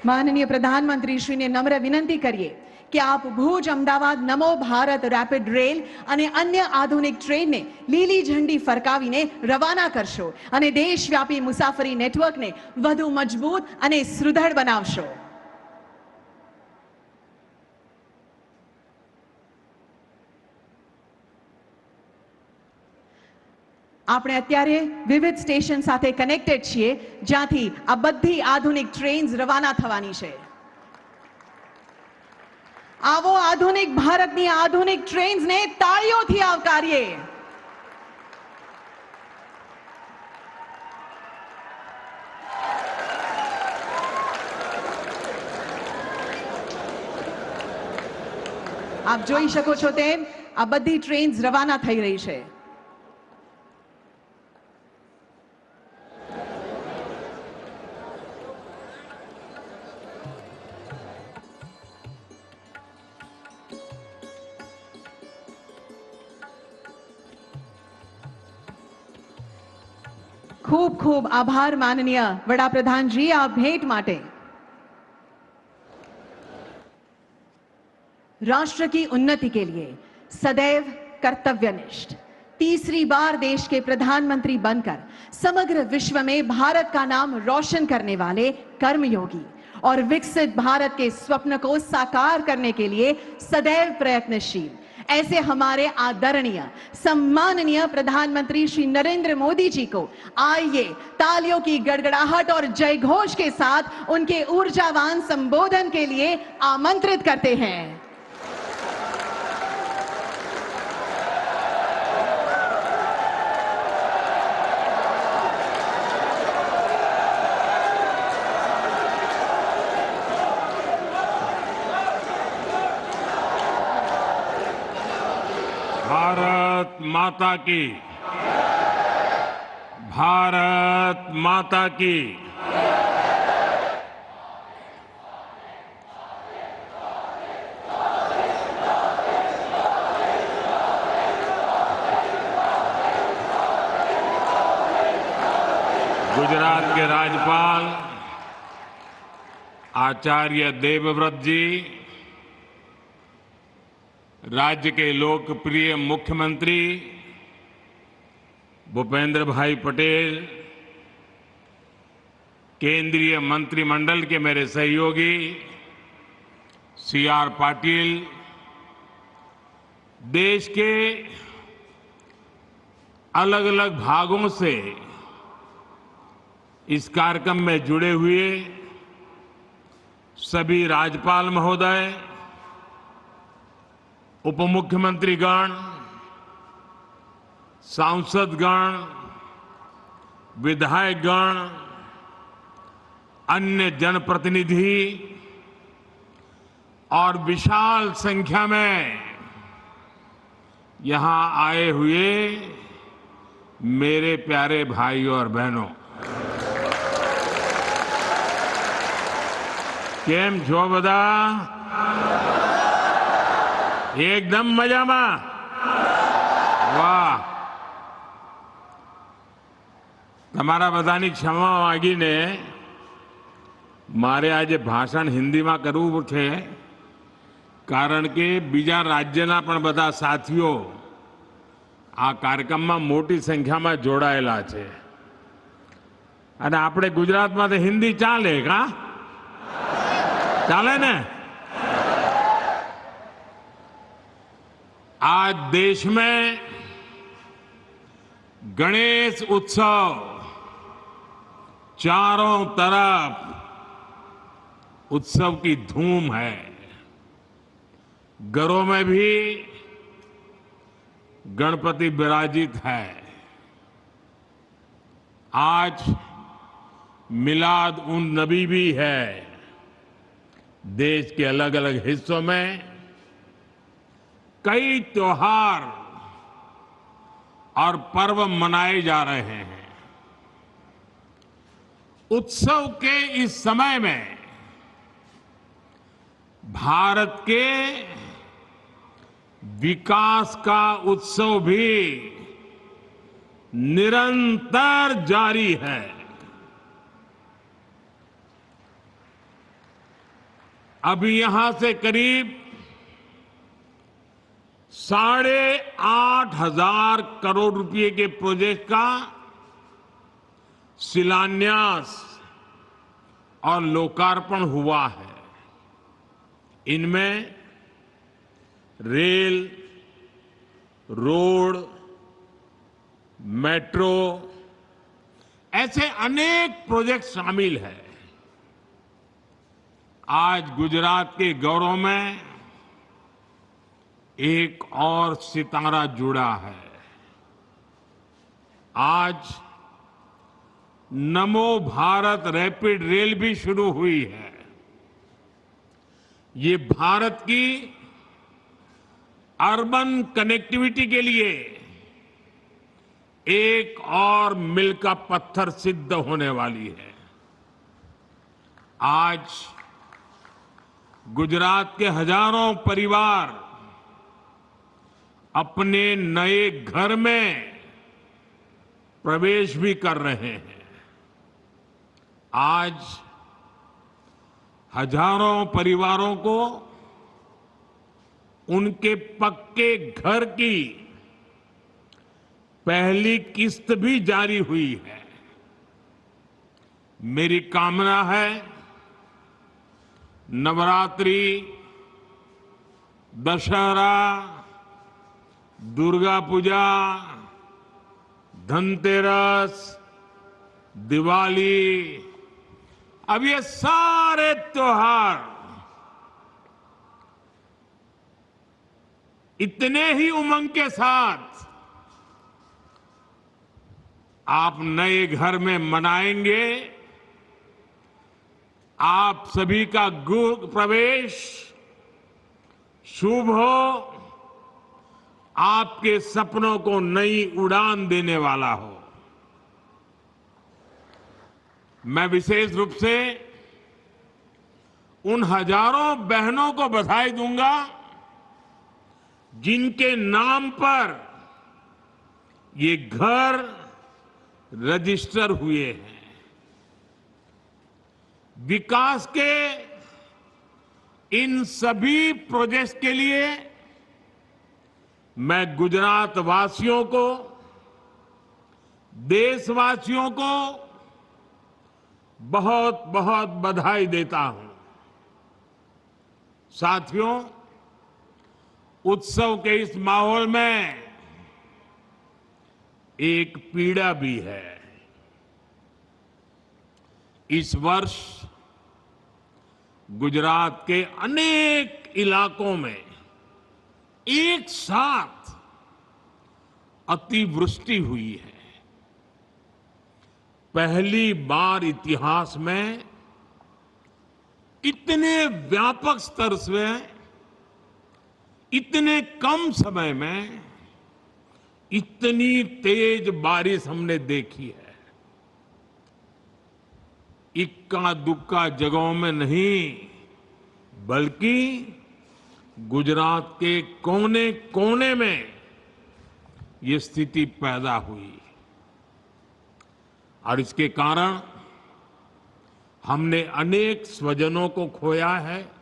माननीय प्रधानमंत्री श्री ने नम्र विनंती करिए कि आप भुज अमदावाद नमो भारत રેપિડ રેલ અને અન્ય આધુનિક ટ્રેનને લીલી ઝંડી ફરકાવીને રવાના કરશો અને દેશવ્યાપી મુસાફરી નેટવર્કને વધુ મજબૂત અને સુદૃઢ બનાવશો। આપણે અત્યારે વિવિધ સ્ટેશન સાથે કનેક્ટેડ છીએ જ્યાંથી આ બધી આધુનિક ટ્રેન્સ રવાના થવાની છે। आवो आधुनिक भारतनी आधुनिक ट्रेन्स ने ताळीओथी आवकारीए। आप જોઈ શકો છો તેમ આ બધી ટ્રેન્સ રવાના થઈ રહી છે। खूब खूब आभार माननीय वडाप्रधान जी आप भेंट माटे। राष्ट्र की उन्नति के लिए सदैव कर्तव्यनिष्ठ, तीसरी बार देश के प्रधानमंत्री बनकर समग्र विश्व में भारत का नाम रोशन करने वाले कर्मयोगी और विकसित भारत के स्वप्न को साकार करने के लिए सदैव प्रयत्नशील ऐसे हमारे आदरणीय सम्माननीय प्रधानमंत्री श्री नरेंद्र मोदी जी को आइए तालियों की गड़गड़ाहट और जय घोष के साथ उनके ऊर्जावान संबोधन के लिए आमंत्रित करते हैं। भारत माता की, भारत माता की। गुजरात के राज्यपाल आचार्य देवव्रत जी, राज्य के लोकप्रिय मुख्यमंत्री भूपेंद्र भाई पटेल, केंद्रीय मंत्रिमंडल के मेरे सहयोगी CR पाटिल, देश के अलग अलग भागों से इस कार्यक्रम में जुड़े हुए सभी राज्यपाल महोदय, उप मुख्यमंत्रीगण, सांसदगण, विधायकगण, अन्य जनप्रतिनिधि और विशाल संख्या में यहां आए हुए मेरे प्यारे भाइयों और बहनों, केम छो बधा? एकदम मजाમાં? વાહ! તમારા બધાની ક્ષમા માંગીને મારે આજે ભાષણ હિન્દીમાં કરવું છે, કારણ કે બીજા રાજ્યના પણ બધા સાથીઓ આ કાર્યક્રમમાં મોટી સંખ્યામાં જોડાયેલા છે અને આપણે ગુજરાતમાં તો હિન્દી ચાલે કા? ચાલે ને? आज देश में गणेश उत्सव चारों तरफ उत्सव की धूम है। घरों में भी गणपति विराजित है। आज मिलाद उन नबी भी है। देश के अलग अलग हिस्सों में कई त्योहार और पर्व मनाए जा रहे हैं। उत्सव के इस समय में भारत के विकास का उत्सव भी निरंतर जारी है। अभी यहां से करीब 8,500 करोड़ रुपए के प्रोजेक्ट का शिलान्यास और लोकार्पण हुआ है। इनमें रेल, रोड, मेट्रो ऐसे अनेक प्रोजेक्ट शामिल हैं। आज गुजरात के गौरव में एक और सितारा जुड़ा है। आज नमो भारत रैपिड रेल भी शुरू हुई है। ये भारत की अर्बन कनेक्टिविटी के लिए एक और मील का पत्थर सिद्ध होने वाली है। आज गुजरात के हजारों परिवार अपने नए घर में प्रवेश भी कर रहे हैं। आज हजारों परिवारों को उनके पक्के घर की पहली किस्त भी जारी हुई है। मेरी कामना है नवरात्रि, दशहरा, दुर्गा पूजा, धनतेरस, दिवाली, अब ये सारे त्योहार इतने ही उमंग के साथ आप नए घर में मनाएंगे। आप सभी का प्रवेश शुभ हो, आपके सपनों को नई उड़ान देने वाला हो। मैं विशेष रूप से उन हजारों बहनों को बधाई दूंगा जिनके नाम पर ये घर रजिस्टर हुए हैं। विकास के इन सभी प्रोजेक्ट्स के लिए मैं गुजरात वासियों को, देशवासियों को बहुत बहुत बधाई देता हूं। साथियों, उत्सव के इस माहौल में एक पीड़ा भी है। इस वर्ष गुजरात के अनेक इलाकों में एक साथ अतिवृष्टि हुई है। पहली बार इतिहास में इतने व्यापक स्तर से इतने कम समय में इतनी तेज बारिश हमने देखी है। इक्का दुक्का जगहों में नहीं, बल्कि गुजरात के कोने कोने में ये स्थिति पैदा हुई और इसके कारण हमने अनेक स्वजनों को खोया है।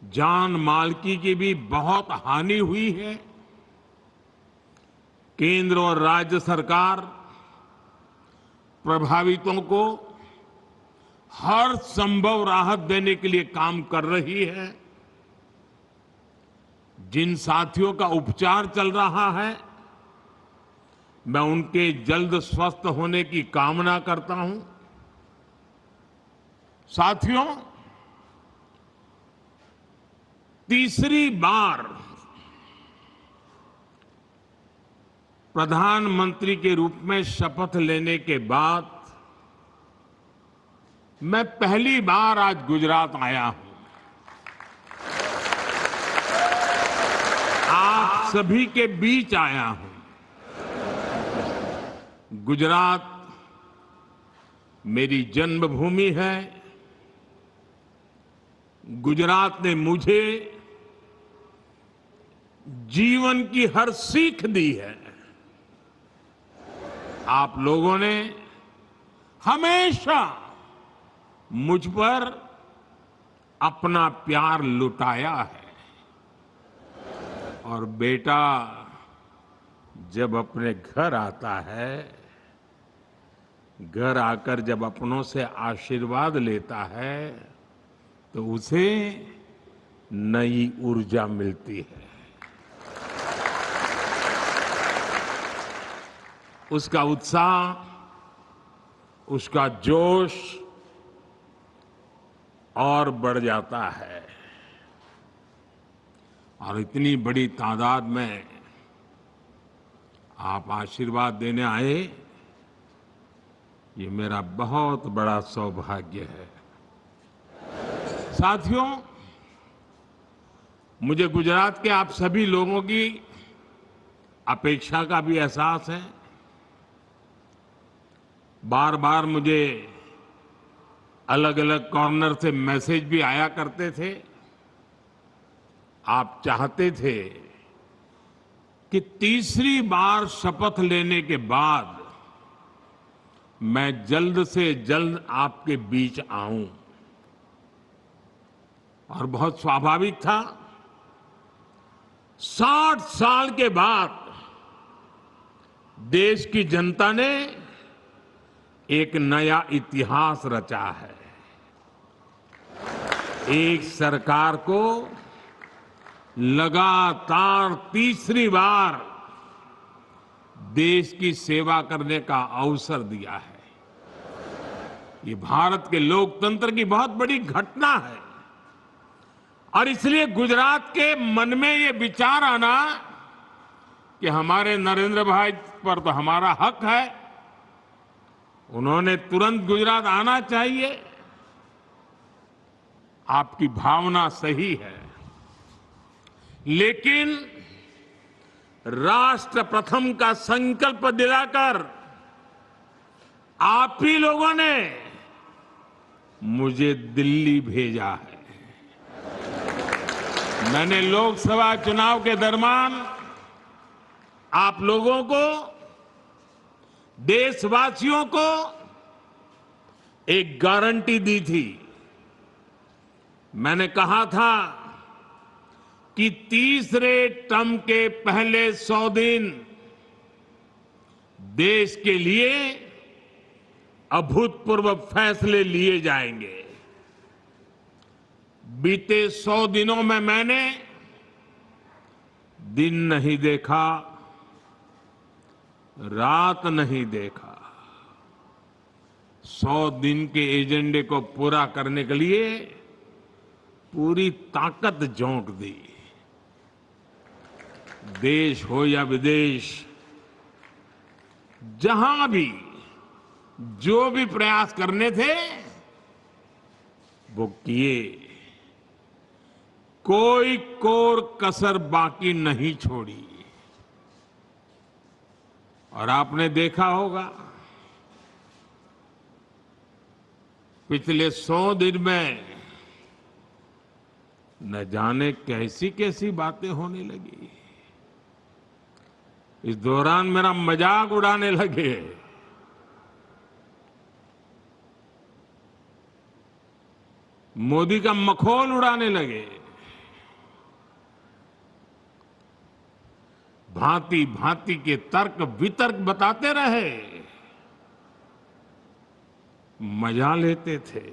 जान माल की भी बहुत हानि हुई है। केंद्र और राज्य सरकार प्रभावितों को हर संभव राहत देने के लिए काम कर रही है। जिन साथियों का उपचार चल रहा है, मैं उनके जल्द स्वस्थ होने की कामना करता हूं। साथियों, तीसरी बार प्रधानमंत्री के रूप में शपथ लेने के बाद मैं पहली बार आज गुजरात आया हूं। आप सभी के बीच आया हूं। गुजरात मेरी जन्मभूमि है। गुजरात ने मुझे जीवन की हर सीख दी है। आप लोगों ने हमेशा मुझ पर अपना प्यार लुटाया है। और बेटा जब अपने घर आता है, घर आकर जब अपनों से आशीर्वाद लेता है, तो उसे नई ऊर्जा मिलती है। उसका उत्साह, उसका जोश और बढ़ जाता है। और इतनी बड़ी तादाद में आप आशीर्वाद देने आए, ये मेरा बहुत बड़ा सौभाग्य है। साथियों, मुझे गुजरात के आप सभी लोगों की अपेक्षा का भी एहसास है। बार बार मुझे अलग अलग कॉर्नर से मैसेज भी आया करते थे। आप चाहते थे कि तीसरी बार शपथ लेने के बाद मैं जल्द से जल्द आपके बीच आऊं। और बहुत स्वाभाविक था। 60 साल के बाद देश की जनता ने एक नया इतिहास रचा है। एक सरकार को लगातार तीसरी बार देश की सेवा करने का अवसर दिया है। ये भारत के लोकतंत्र की बहुत बड़ी घटना है। और इसलिए गुजरात के मन में ये विचार आना कि हमारे नरेंद्र भाई पर तो हमारा हक है, उन्होंने तुरंत गुजरात आना चाहिए, आपकी भावना सही है। लेकिन राष्ट्र प्रथम का संकल्प दिलाकर आप ही लोगों ने मुझे दिल्ली भेजा है। मैंने लोकसभा चुनाव के दरमियान आप लोगों को, देशवासियों को एक गारंटी दी थी। मैंने कहा था कि तीसरे टर्म के पहले 100 दिन देश के लिए अभूतपूर्व फैसले लिए जाएंगे। बीते 100 दिनों में मैंने दिन नहीं देखा, रात नहीं देखा। 100 दिन के एजेंडे को पूरा करने के लिए पूरी ताकत झोंक दी। देश हो या विदेश, जहां भी जो भी प्रयास करने थे वो किए। कोई कोर कसर बाकी नहीं छोड़ी। और आपने देखा होगा पिछले 100 दिन में न जाने कैसी कैसी बातें होने लगी। इस दौरान मेरा मजाक उड़ाने लगे। मोदी का मखौल उड़ाने लगे। भांति भांति के तर्क वितर्क बताते रहे, मजा लेते थे।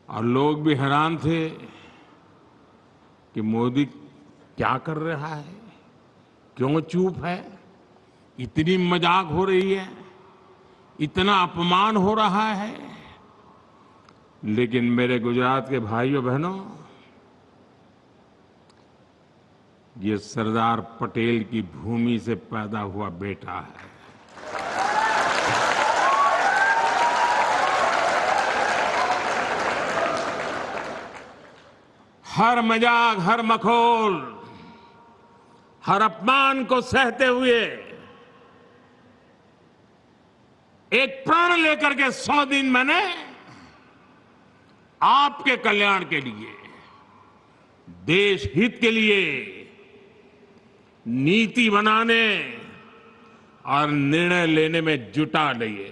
और लोग भी हैरान थे कि मोदी क्या कर रहा है, क्यों चुप है, इतनी मजाक हो रही है, इतना अपमान हो रहा है। लेकिन मेरे गुजरात के भाइयों बहनों, ये सरदार पटेल की भूमि से पैदा हुआ बेटा है। हर मजाक, हर मखौल, हर अपमान को सहते हुए एक प्राण लेकर के 100 दिन मैंने आपके कल्याण के लिए, देश हित के लिए नीति बनाने और निर्णय लेने में जुटा लिए।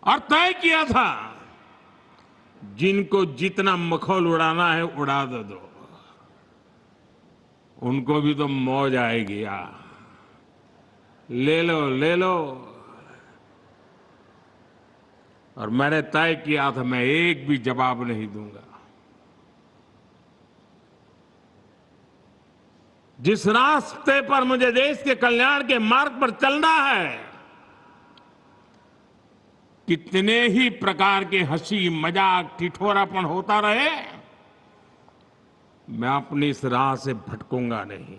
और तय किया था जिनको जितना मखौल उड़ाना है उड़ा दो, उनको भी तो मौज आएगी। ले लो ले लो। और मैंने तय किया था मैं एक भी जवाब नहीं दूंगा। जिस रास्ते पर मुझे देश के कल्याण के मार्ग पर चलना है, कितने ही प्रकार के हंसी मजाक ठिठोरापन होता रहे, मैं अपनी इस राह से भटकूंगा नहीं।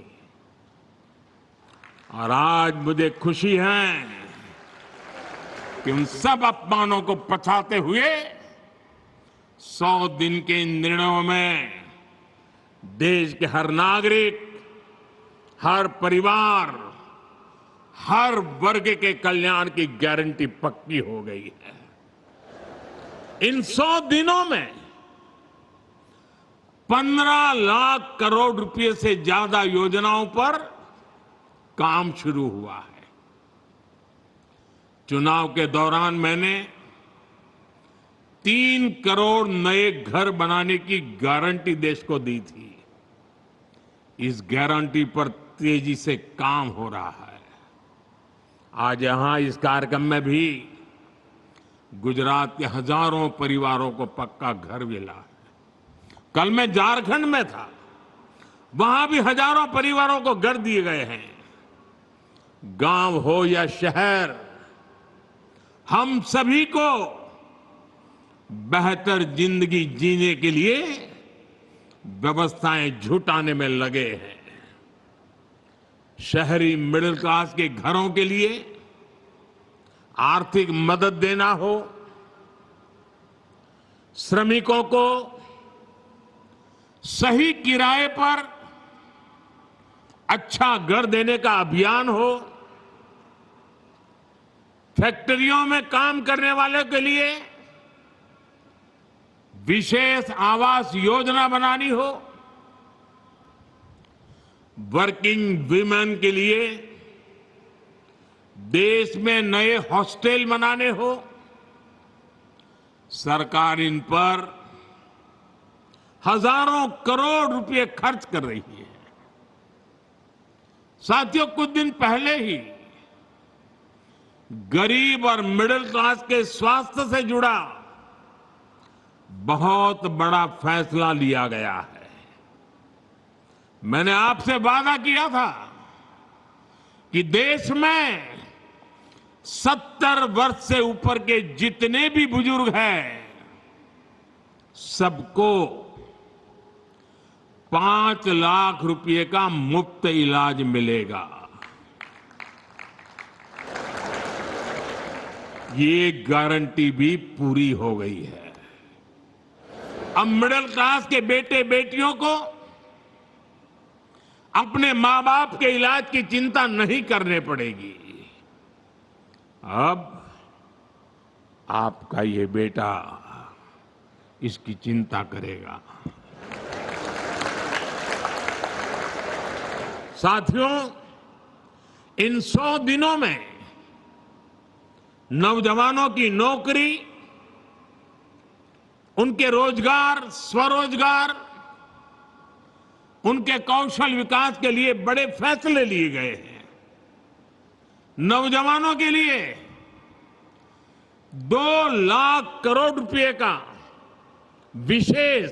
और आज मुझे खुशी है कि उन सब अपमानों को पछाते हुए 100 दिन के इन निर्णयों में देश के हर नागरिक, हर परिवार, हर वर्ग के कल्याण की गारंटी पक्की हो गई है। इन 100 दिनों में 15 लाख करोड़ रुपए से ज्यादा योजनाओं पर काम शुरू हुआ है। चुनाव के दौरान मैंने 3 करोड़ नए घर बनाने की गारंटी देश को दी थी। इस गारंटी पर तेजी से काम हो रहा है। आज यहां इस कार्यक्रम में भी गुजरात के हजारों परिवारों को पक्का घर मिला है। कल मैं झारखंड में था, वहां भी हजारों परिवारों को घर दिए गए हैं। गांव हो या शहर, हम सभी को बेहतर जिंदगी जीने के लिए व्यवस्थाएं जुटाने में लगे हैं। शहरी मिडिल क्लास के घरों के लिए आर्थिक मदद देना हो, श्रमिकों को सही किराए पर अच्छा घर देने का अभियान हो, फैक्ट्रियों में काम करने वालों के लिए विशेष आवास योजना बनानी हो, वर्किंग वीमेन के लिए देश में नए हॉस्टल बनाने हो, सरकार इन पर हजारों करोड़ रुपए खर्च कर रही है। साथियों, कुछ दिन पहले ही गरीब और मिडिल क्लास के स्वास्थ्य से जुड़ा बहुत बड़ा फैसला लिया गया है। मैंने आपसे वादा किया था कि देश में 70 वर्ष से ऊपर के जितने भी बुजुर्ग हैं, सबको 5 लाख रुपए का मुफ्त इलाज मिलेगा। ये गारंटी भी पूरी हो गई है। अब मिडिल क्लास के बेटे बेटियों को अपने मां बाप के इलाज की चिंता नहीं करने पड़ेगी। अब आपका ये बेटा इसकी चिंता करेगा। साथियों, इन 100 दिनों में नौजवानों की नौकरी, उनके रोजगार, स्वरोजगार, उनके कौशल विकास के लिए बड़े फैसले लिए गए हैं। नौजवानों के लिए 2 लाख करोड़ रुपए का विशेष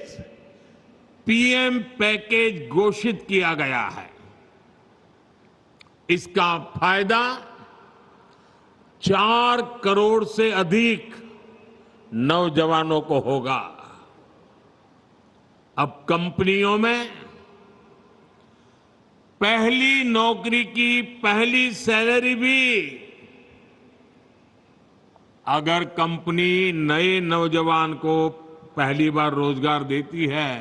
पीएम पैकेज घोषित किया गया है। इसका फायदा 4 करोड़ से अधिक नौजवानों को होगा। अब कंपनियों में पहली नौकरी की पहली सैलरी भी अगर कंपनी नए नौजवान को पहली बार रोजगार देती है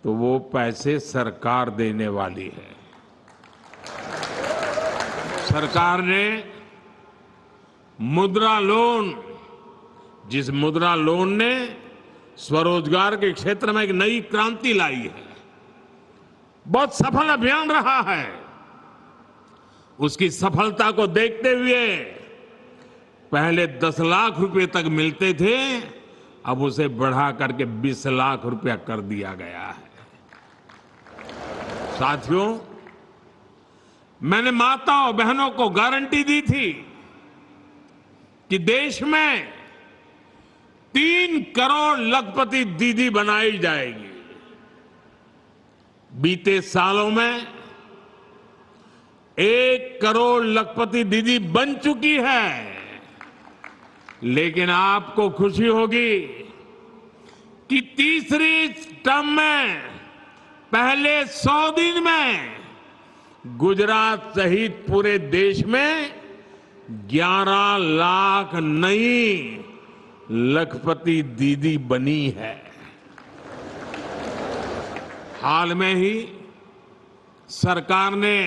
तो वो पैसे सरकार देने वाली है। सरकार ने मुद्रा लोन, जिस मुद्रा लोन ने स्वरोजगार के क्षेत्र में एक नई क्रांति लाई है, बहुत सफल अभियान रहा है। उसकी सफलता को देखते हुए पहले 10 लाख रुपए तक मिलते थे, अब उसे बढ़ा करके 20 लाख रुपया कर दिया गया है। साथियों, मैंने माताओं बहनों को गारंटी दी थी कि देश में 3 करोड़ लखपति दीदी बनाई जाएगी। बीते सालों में 1 करोड़ लखपति दीदी बन चुकी है। लेकिन आपको खुशी होगी कि तीसरी टर्म में पहले 100 दिन में गुजरात सहित पूरे देश में 11 लाख नई लखपति दीदी बनी है। हाल में ही सरकार ने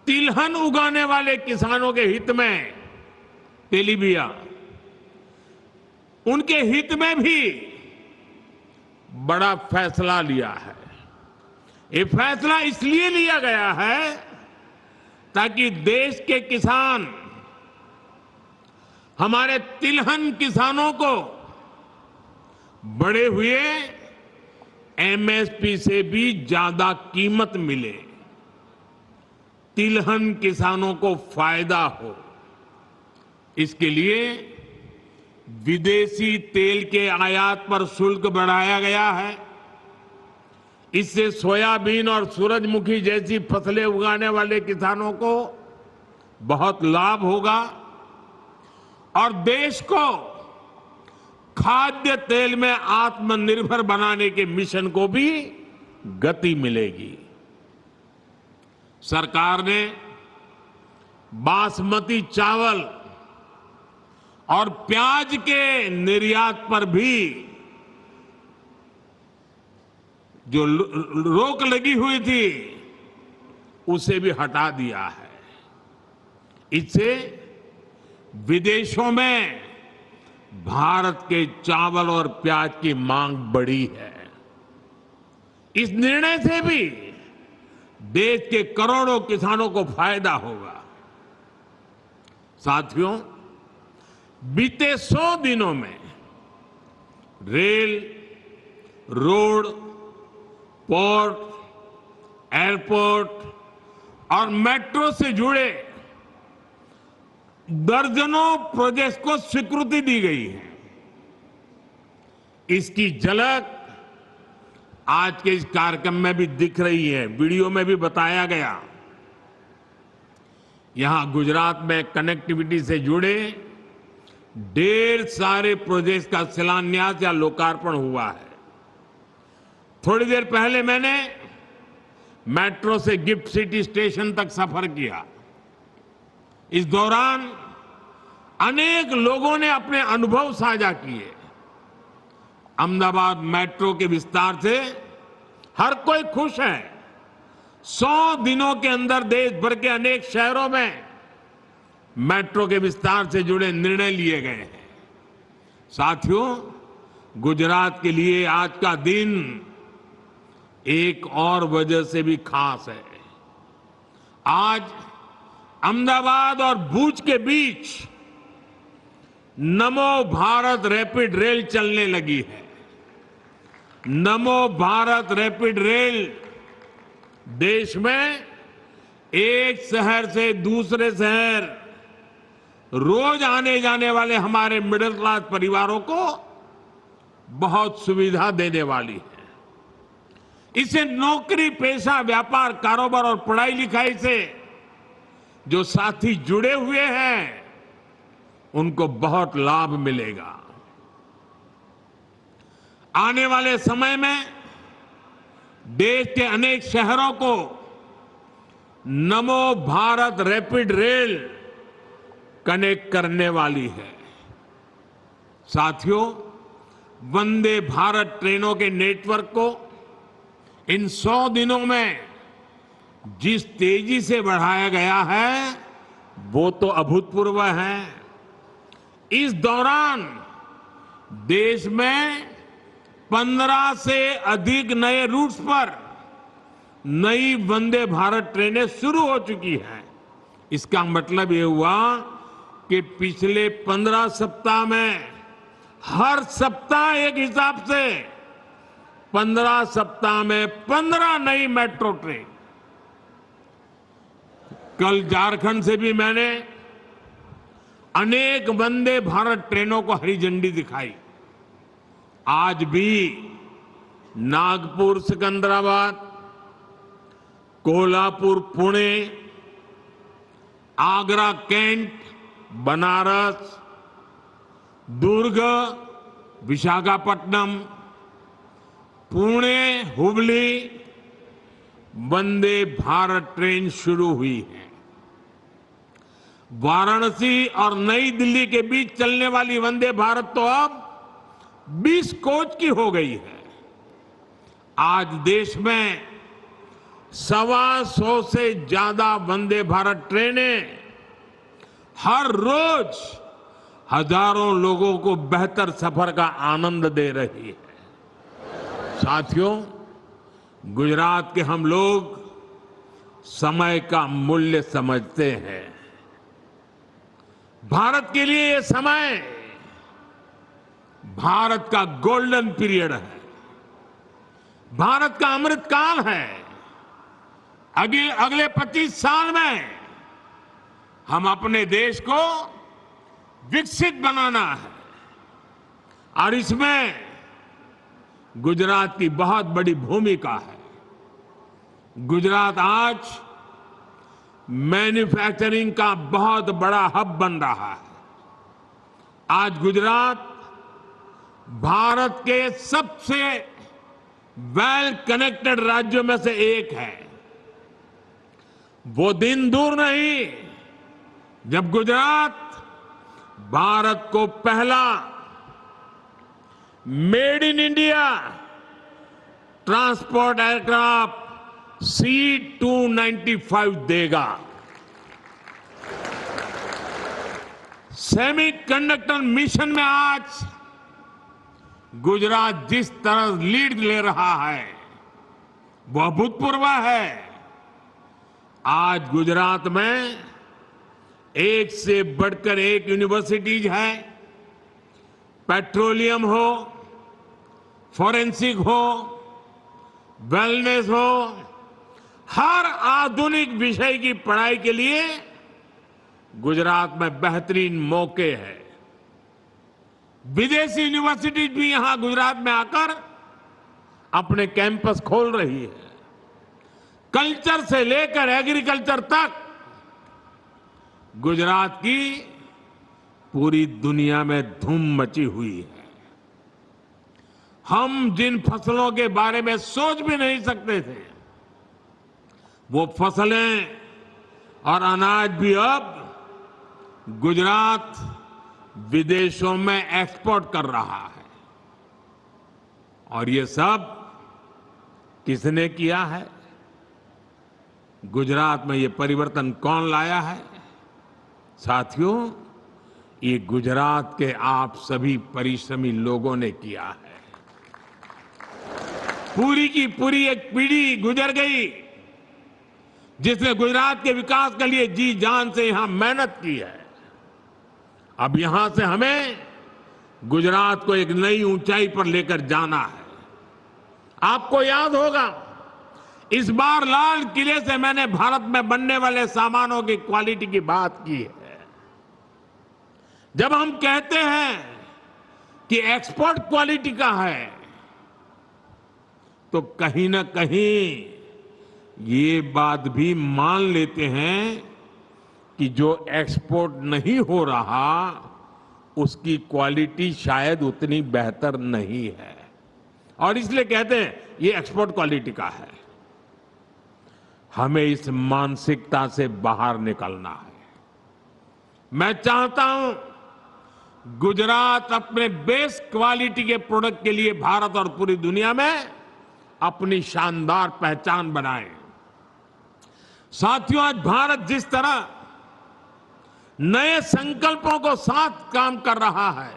तिलहन उगाने वाले किसानों के हित में, तेलीबिया, उनके हित में भी बड़ा फैसला लिया है। ये फैसला इसलिए लिया गया है ताकि देश के किसान, हमारे तिलहन किसानों को बढ़े हुए एमएसपी से भी ज्यादा कीमत मिले, तिलहन किसानों को फायदा हो। इसके लिए विदेशी तेल के आयात पर शुल्क बढ़ाया गया है। इससे सोयाबीन और सूरजमुखी जैसी फसलें उगाने वाले किसानों को बहुत लाभ होगा और देश को खाद्य तेल में आत्मनिर्भर बनाने के मिशन को भी गति मिलेगी। सरकार ने बासमती चावल और प्याज के निर्यात पर भी जो रोक लगी हुई थी उसे भी हटा दिया है। इससे विदेशों में भारत के चावल और प्याज की मांग बढ़ी है। इस निर्णय से भी देश के करोड़ों किसानों को फायदा होगा। साथियों, बीते 100 दिनों में रेल, रोड, पोर्ट, एयरपोर्ट और मेट्रो से जुड़े दर्जनों प्रोजेक्ट्स को स्वीकृति दी गई है। इसकी झलक आज के इस कार्यक्रम में भी दिख रही है, वीडियो में भी बताया गया। यहां गुजरात में कनेक्टिविटी से जुड़े ढेर सारे प्रोजेक्ट्स का शिलान्यास या लोकार्पण हुआ है। थोड़ी देर पहले मैंने मेट्रो से गिफ्ट सिटी स्टेशन तक सफर किया। इस दौरान अनेक लोगों ने अपने अनुभव साझा किए। अहमदाबाद मेट्रो के विस्तार से हर कोई खुश है। 100 दिनों के अंदर देश भर के अनेक शहरों में मेट्रो के विस्तार से जुड़े निर्णय लिए गए हैं। साथियों, गुजरात के लिए आज का दिन एक और वजह से भी खास है। आज अहमदाबाद और भुज के बीच नमो भारत रैपिड रेल चलने लगी है। नमो भारत रैपिड रेल देश में एक शहर से दूसरे शहर रोज आने जाने वाले हमारे मिडिल क्लास परिवारों को बहुत सुविधा देने वाली है। इससे नौकरी, पेशा, व्यापार, कारोबार और पढ़ाई लिखाई से जो साथी जुड़े हुए हैं उनको बहुत लाभ मिलेगा। आने वाले समय में देश के अनेक शहरों को नमो भारत रैपिड रेल कनेक्ट करने वाली है। साथियों, वंदे भारत ट्रेनों के नेटवर्क को इन 100 दिनों में जिस तेजी से बढ़ाया गया है वो तो अभूतपूर्व है। इस दौरान देश में 15 से अधिक नए रूट्स पर नई वंदे भारत ट्रेनें शुरू हो चुकी हैं। इसका मतलब ये हुआ कि पिछले 15 सप्ताह में हर सप्ताह एक हिसाब से 15 सप्ताह में 15 नई मेट्रो ट्रेन। कल झारखंड से भी मैंने अनेक वंदे भारत ट्रेनों को हरी झंडी दिखाई। आज भी नागपुर सिकंदराबाद, कोल्हापुर पुणे, आगरा कैंट, बनारस, दुर्ग विशाखापट्टनम, पुणे हुबली वंदे भारत ट्रेन शुरू हुई है। वाराणसी और नई दिल्ली के बीच चलने वाली वंदे भारत तो अब 20 कोच की हो गई है। आज देश में 125 से ज्यादा वंदे भारत ट्रेनें हर रोज हजारों लोगों को बेहतर सफर का आनंद दे रही है। साथियों, गुजरात के हम लोग समय का मूल्य समझते हैं। भारत के लिए ये समय भारत का गोल्डन पीरियड है, भारत का अमृत काल है। अगले 25 साल में हम अपने देश को विकसित बनाना है और इसमें गुजरात की बहुत बड़ी भूमिका है। गुजरात आज मैन्युफैक्चरिंग का बहुत बड़ा हब बन रहा है। आज गुजरात भारत के सबसे वेल कनेक्टेड राज्यों में से एक है। वो दिन दूर नहीं जब गुजरात भारत को पहला made in India transport aircraft C-295 देगा। सेमीकंडक्टर मिशन में आज गुजरात जिस तरह लीड ले रहा है वो अभूतपूर्व है। आज गुजरात में एक से बढ़कर एक यूनिवर्सिटीज है। पेट्रोलियम हो, फॉरेंसिक हो, वेलनेस हो, हर आधुनिक विषय की पढ़ाई के लिए गुजरात में बेहतरीन मौके हैं। विदेशी यूनिवर्सिटीज भी यहां गुजरात में आकर अपने कैंपस खोल रही है। कल्चर से लेकर एग्रीकल्चर तक गुजरात की पूरी दुनिया में धूम मची हुई है। हम जिन फसलों के बारे में सोच भी नहीं सकते थे, वो फसलें और अनाज भी अब गुजरात विदेशों में एक्सपोर्ट कर रहा है। और ये सब किसने किया है? गुजरात में ये परिवर्तन कौन लाया है? साथियों, ये गुजरात के आप सभी परिश्रमी लोगों ने किया है। पूरी की पूरी एक पीढ़ी गुजर गई जिसने गुजरात के विकास के लिए जी जान से यहां मेहनत की है। अब यहां से हमें गुजरात को एक नई ऊंचाई पर लेकर जाना है। आपको याद होगा, इस बार लाल किले से मैंने भारत में बनने वाले सामानों की क्वालिटी की बात की है। जब हम कहते हैं कि एक्सपोर्ट क्वालिटी का है, तो कहीं ना कहीं ये बात भी मान लेते हैं कि जो एक्सपोर्ट नहीं हो रहा उसकी क्वालिटी शायद उतनी बेहतर नहीं है, और इसलिए कहते हैं ये एक्सपोर्ट क्वालिटी का है। हमें इस मानसिकता से बाहर निकलना है। मैं चाहता हूं गुजरात अपने बेस्ट क्वालिटी के प्रोडक्ट के लिए भारत और पूरी दुनिया में अपनी शानदार पहचान बनाए। साथियों, आज भारत जिस तरह नए संकल्पों को साथ काम कर रहा है,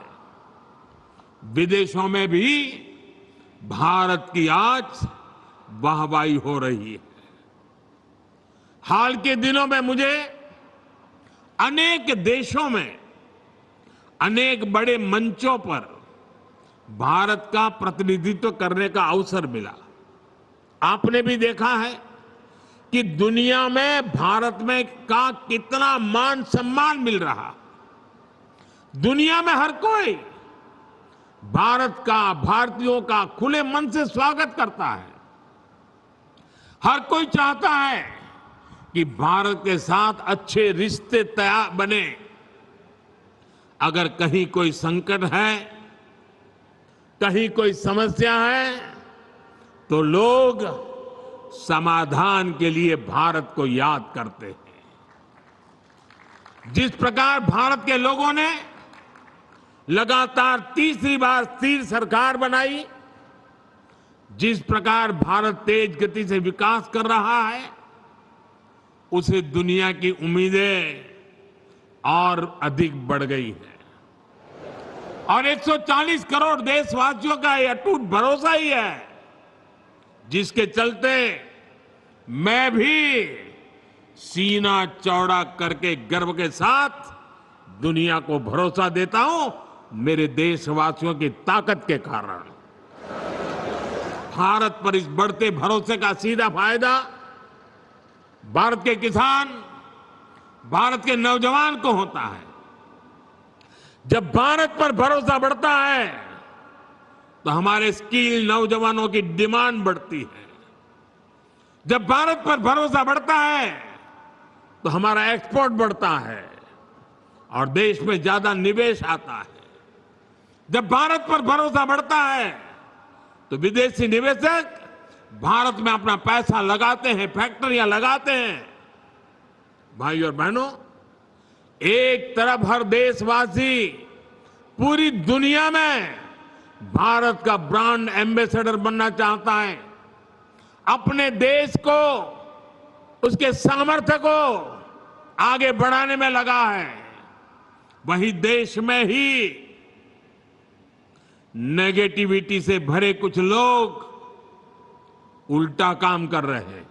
विदेशों में भी भारत की आज वाहवाही हो रही है। हाल के दिनों में मुझे अनेक देशों में अनेक बड़े मंचों पर भारत का प्रतिनिधित्व करने का अवसर मिला। आपने भी देखा है कि दुनिया में भारत में का कितना मान सम्मान मिल रहा। दुनिया में हर कोई भारत का, भारतीयों का खुले मन से स्वागत करता है। हर कोई चाहता है कि भारत के साथ अच्छे रिश्ते तैयार बने। अगर कहीं कोई संकट है, कहीं कोई समस्या है, तो लोग समाधान के लिए भारत को याद करते हैं। जिस प्रकार भारत के लोगों ने लगातार तीसरी बार स्थिर सरकार बनाई, जिस प्रकार भारत तेज गति से विकास कर रहा है, उसे दुनिया की उम्मीदें और अधिक बढ़ गई है। और 140 करोड़ देशवासियों का यह अटूट भरोसा ही है जिसके चलते मैं भी सीना चौड़ा करके गर्व के साथ दुनिया को भरोसा देता हूं, मेरे देशवासियों की ताकत के कारण। भारत पर इस बढ़ते भरोसे का सीधा फायदा भारत के किसान, भारत के नौजवान को होता है। जब भारत पर भरोसा बढ़ता है तो हमारे स्किल नौजवानों की डिमांड बढ़ती है। जब भारत पर भरोसा बढ़ता है तो हमारा एक्सपोर्ट बढ़ता है और देश में ज्यादा निवेश आता है। जब भारत पर भरोसा बढ़ता है तो विदेशी निवेशक भारत में अपना पैसा लगाते हैं, फैक्ट्रियां लगाते हैं। भाई और बहनों, एक तरफ हर देशवासी पूरी दुनिया में भारत का ब्रांड एम्बेसडर बनना चाहता है, अपने देश को, उसके सामर्थ्य को आगे बढ़ाने में लगा है। वहीं देश में ही नेगेटिविटी से भरे कुछ लोग उल्टा काम कर रहे हैं।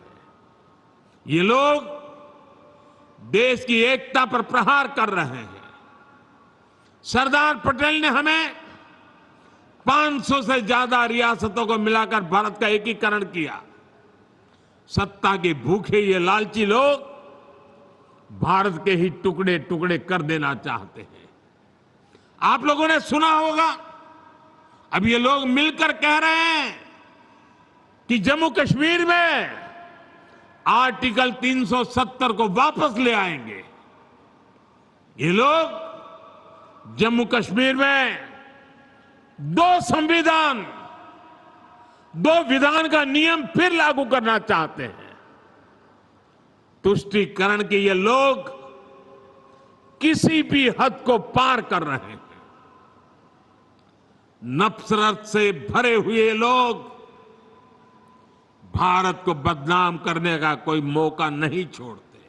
ये लोग देश की एकता पर प्रहार कर रहे हैं। सरदार पटेल ने हमें 500 से ज्यादा रियासतों को मिलाकर भारत का एकीकरण किया। सत्ता के भूखे ये लालची लोग भारत के ही टुकड़े टुकड़े कर देना चाहते हैं। आप लोगों ने सुना होगा, अब ये लोग मिलकर कह रहे हैं कि जम्मू कश्मीर में आर्टिकल 370 को वापस ले आएंगे। ये लोग जम्मू कश्मीर में दो संविधान, दो विधान का नियम फिर लागू करना चाहते हैं। तुष्टीकरण के ये लोग किसी भी हद को पार कर रहे हैं। नफरत से भरे हुए लोग भारत को बदनाम करने का कोई मौका नहीं छोड़ते।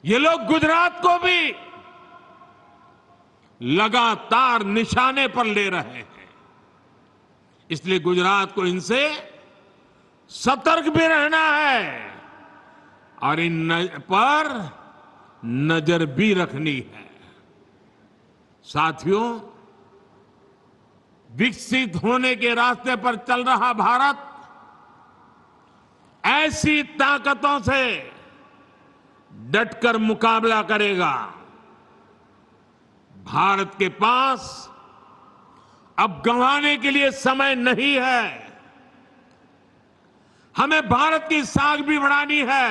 ये लोग गुजरात को भी लगातार निशाने पर ले रहे हैं। इसलिए गुजरात को इनसे सतर्क भी रहना है और इन पर नजर भी रखनी है। साथियों, विकसित होने के रास्ते पर चल रहा भारत ऐसी ताकतों से डटकर मुकाबला करेगा। भारत के पास अब गंवाने के लिए समय नहीं है। हमें भारत की साख भी बढ़ानी है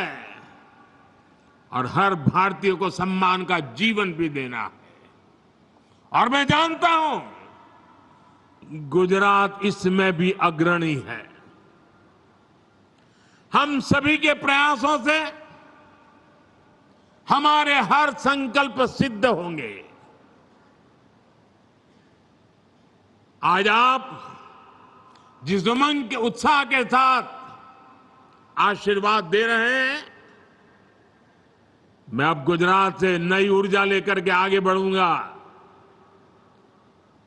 और हर भारतीय को सम्मान का जीवन भी देना है। और मैं जानता हूं गुजरात इसमें भी अग्रणी है। हम सभी के प्रयासों से हमारे हर संकल्प सिद्ध होंगे। आज आप जिस उमंग के उत्साह के साथ आशीर्वाद दे रहे हैं, मैं अब गुजरात से नई ऊर्जा लेकर के आगे बढ़ूंगा,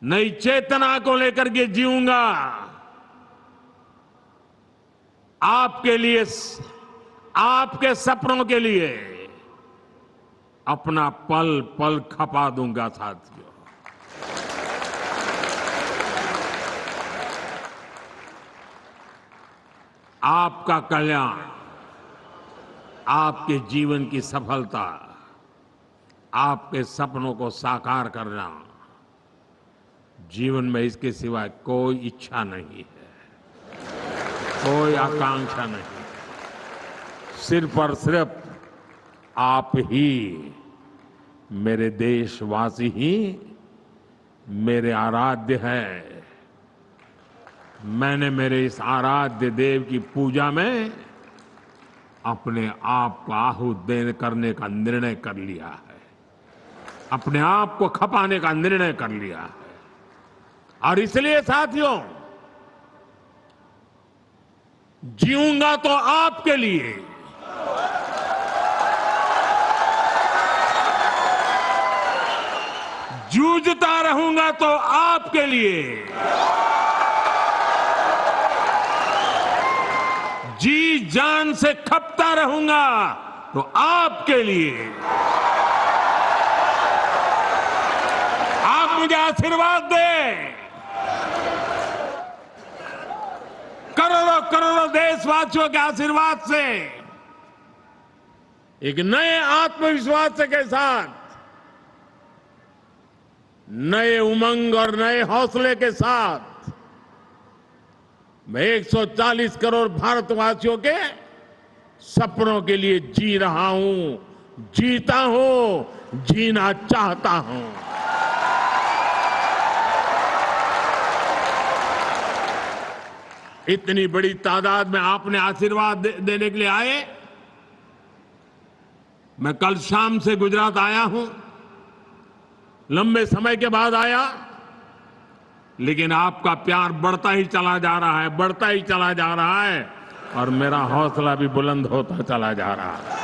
नई चेतना को लेकर के जीऊंगा। आपके लिए, आपके सपनों के लिए अपना पल पल खपा दूंगा। साथियों, आपका कल्याण, आपके जीवन की सफलता, आपके सपनों को साकार करना, जीवन में इसके सिवाय कोई इच्छा नहीं है, कोई आकांक्षा नहीं। सिर्फ और सिर्फ आप ही, मेरे देशवासी ही मेरे आराध्य हैं। मैंने मेरे इस आराध्य देव की पूजा में अपने आप को आहूत करने का निर्णय कर लिया है, अपने आप को खपाने का निर्णय कर लिया है। और इसलिए साथियों, जीऊंगा तो आपके लिए, जूझता रहूंगा तो आपके लिए, जी जान से खपता रहूंगा तो आपके लिए। आप मुझे आशीर्वाद दें। करोड़ों करोड़ों देशवासियों के आशीर्वाद से, एक नए आत्मविश्वास के साथ, नए उमंग और नए हौसले के साथ मैं 140 करोड़ भारतवासियों के सपनों के लिए जी रहा हूं, जीता हूं, जीना चाहता हूं। इतनी बड़ी तादाद में आपने आशीर्वाद देने के लिए आए। मैं कल शाम से गुजरात आया हूं, लंबे समय के बाद आया, लेकिन आपका प्यार बढ़ता ही चला जा रहा है, बढ़ता ही चला जा रहा है और मेरा हौसला भी बुलंद होता चला जा रहा है।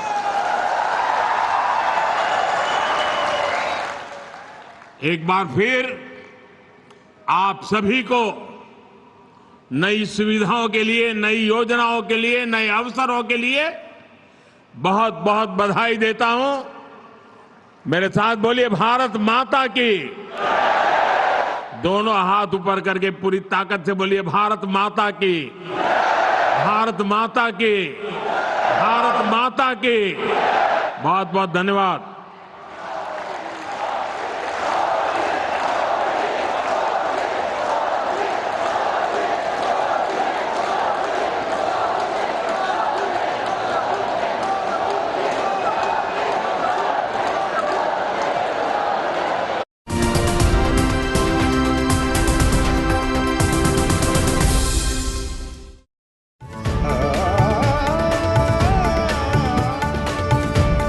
एक बार फिर आप सभी को नई सुविधाओं के लिए, नई योजनाओं के लिए, नए अवसरों के लिए बहुत बहुत बधाई देता हूं। मेरे साथ बोलिए भारत माता की। दोनों हाथ ऊपर करके पूरी ताकत से बोलिए भारत माता की, भारत माता की, भारत माता की, बहुत बहुत धन्यवाद।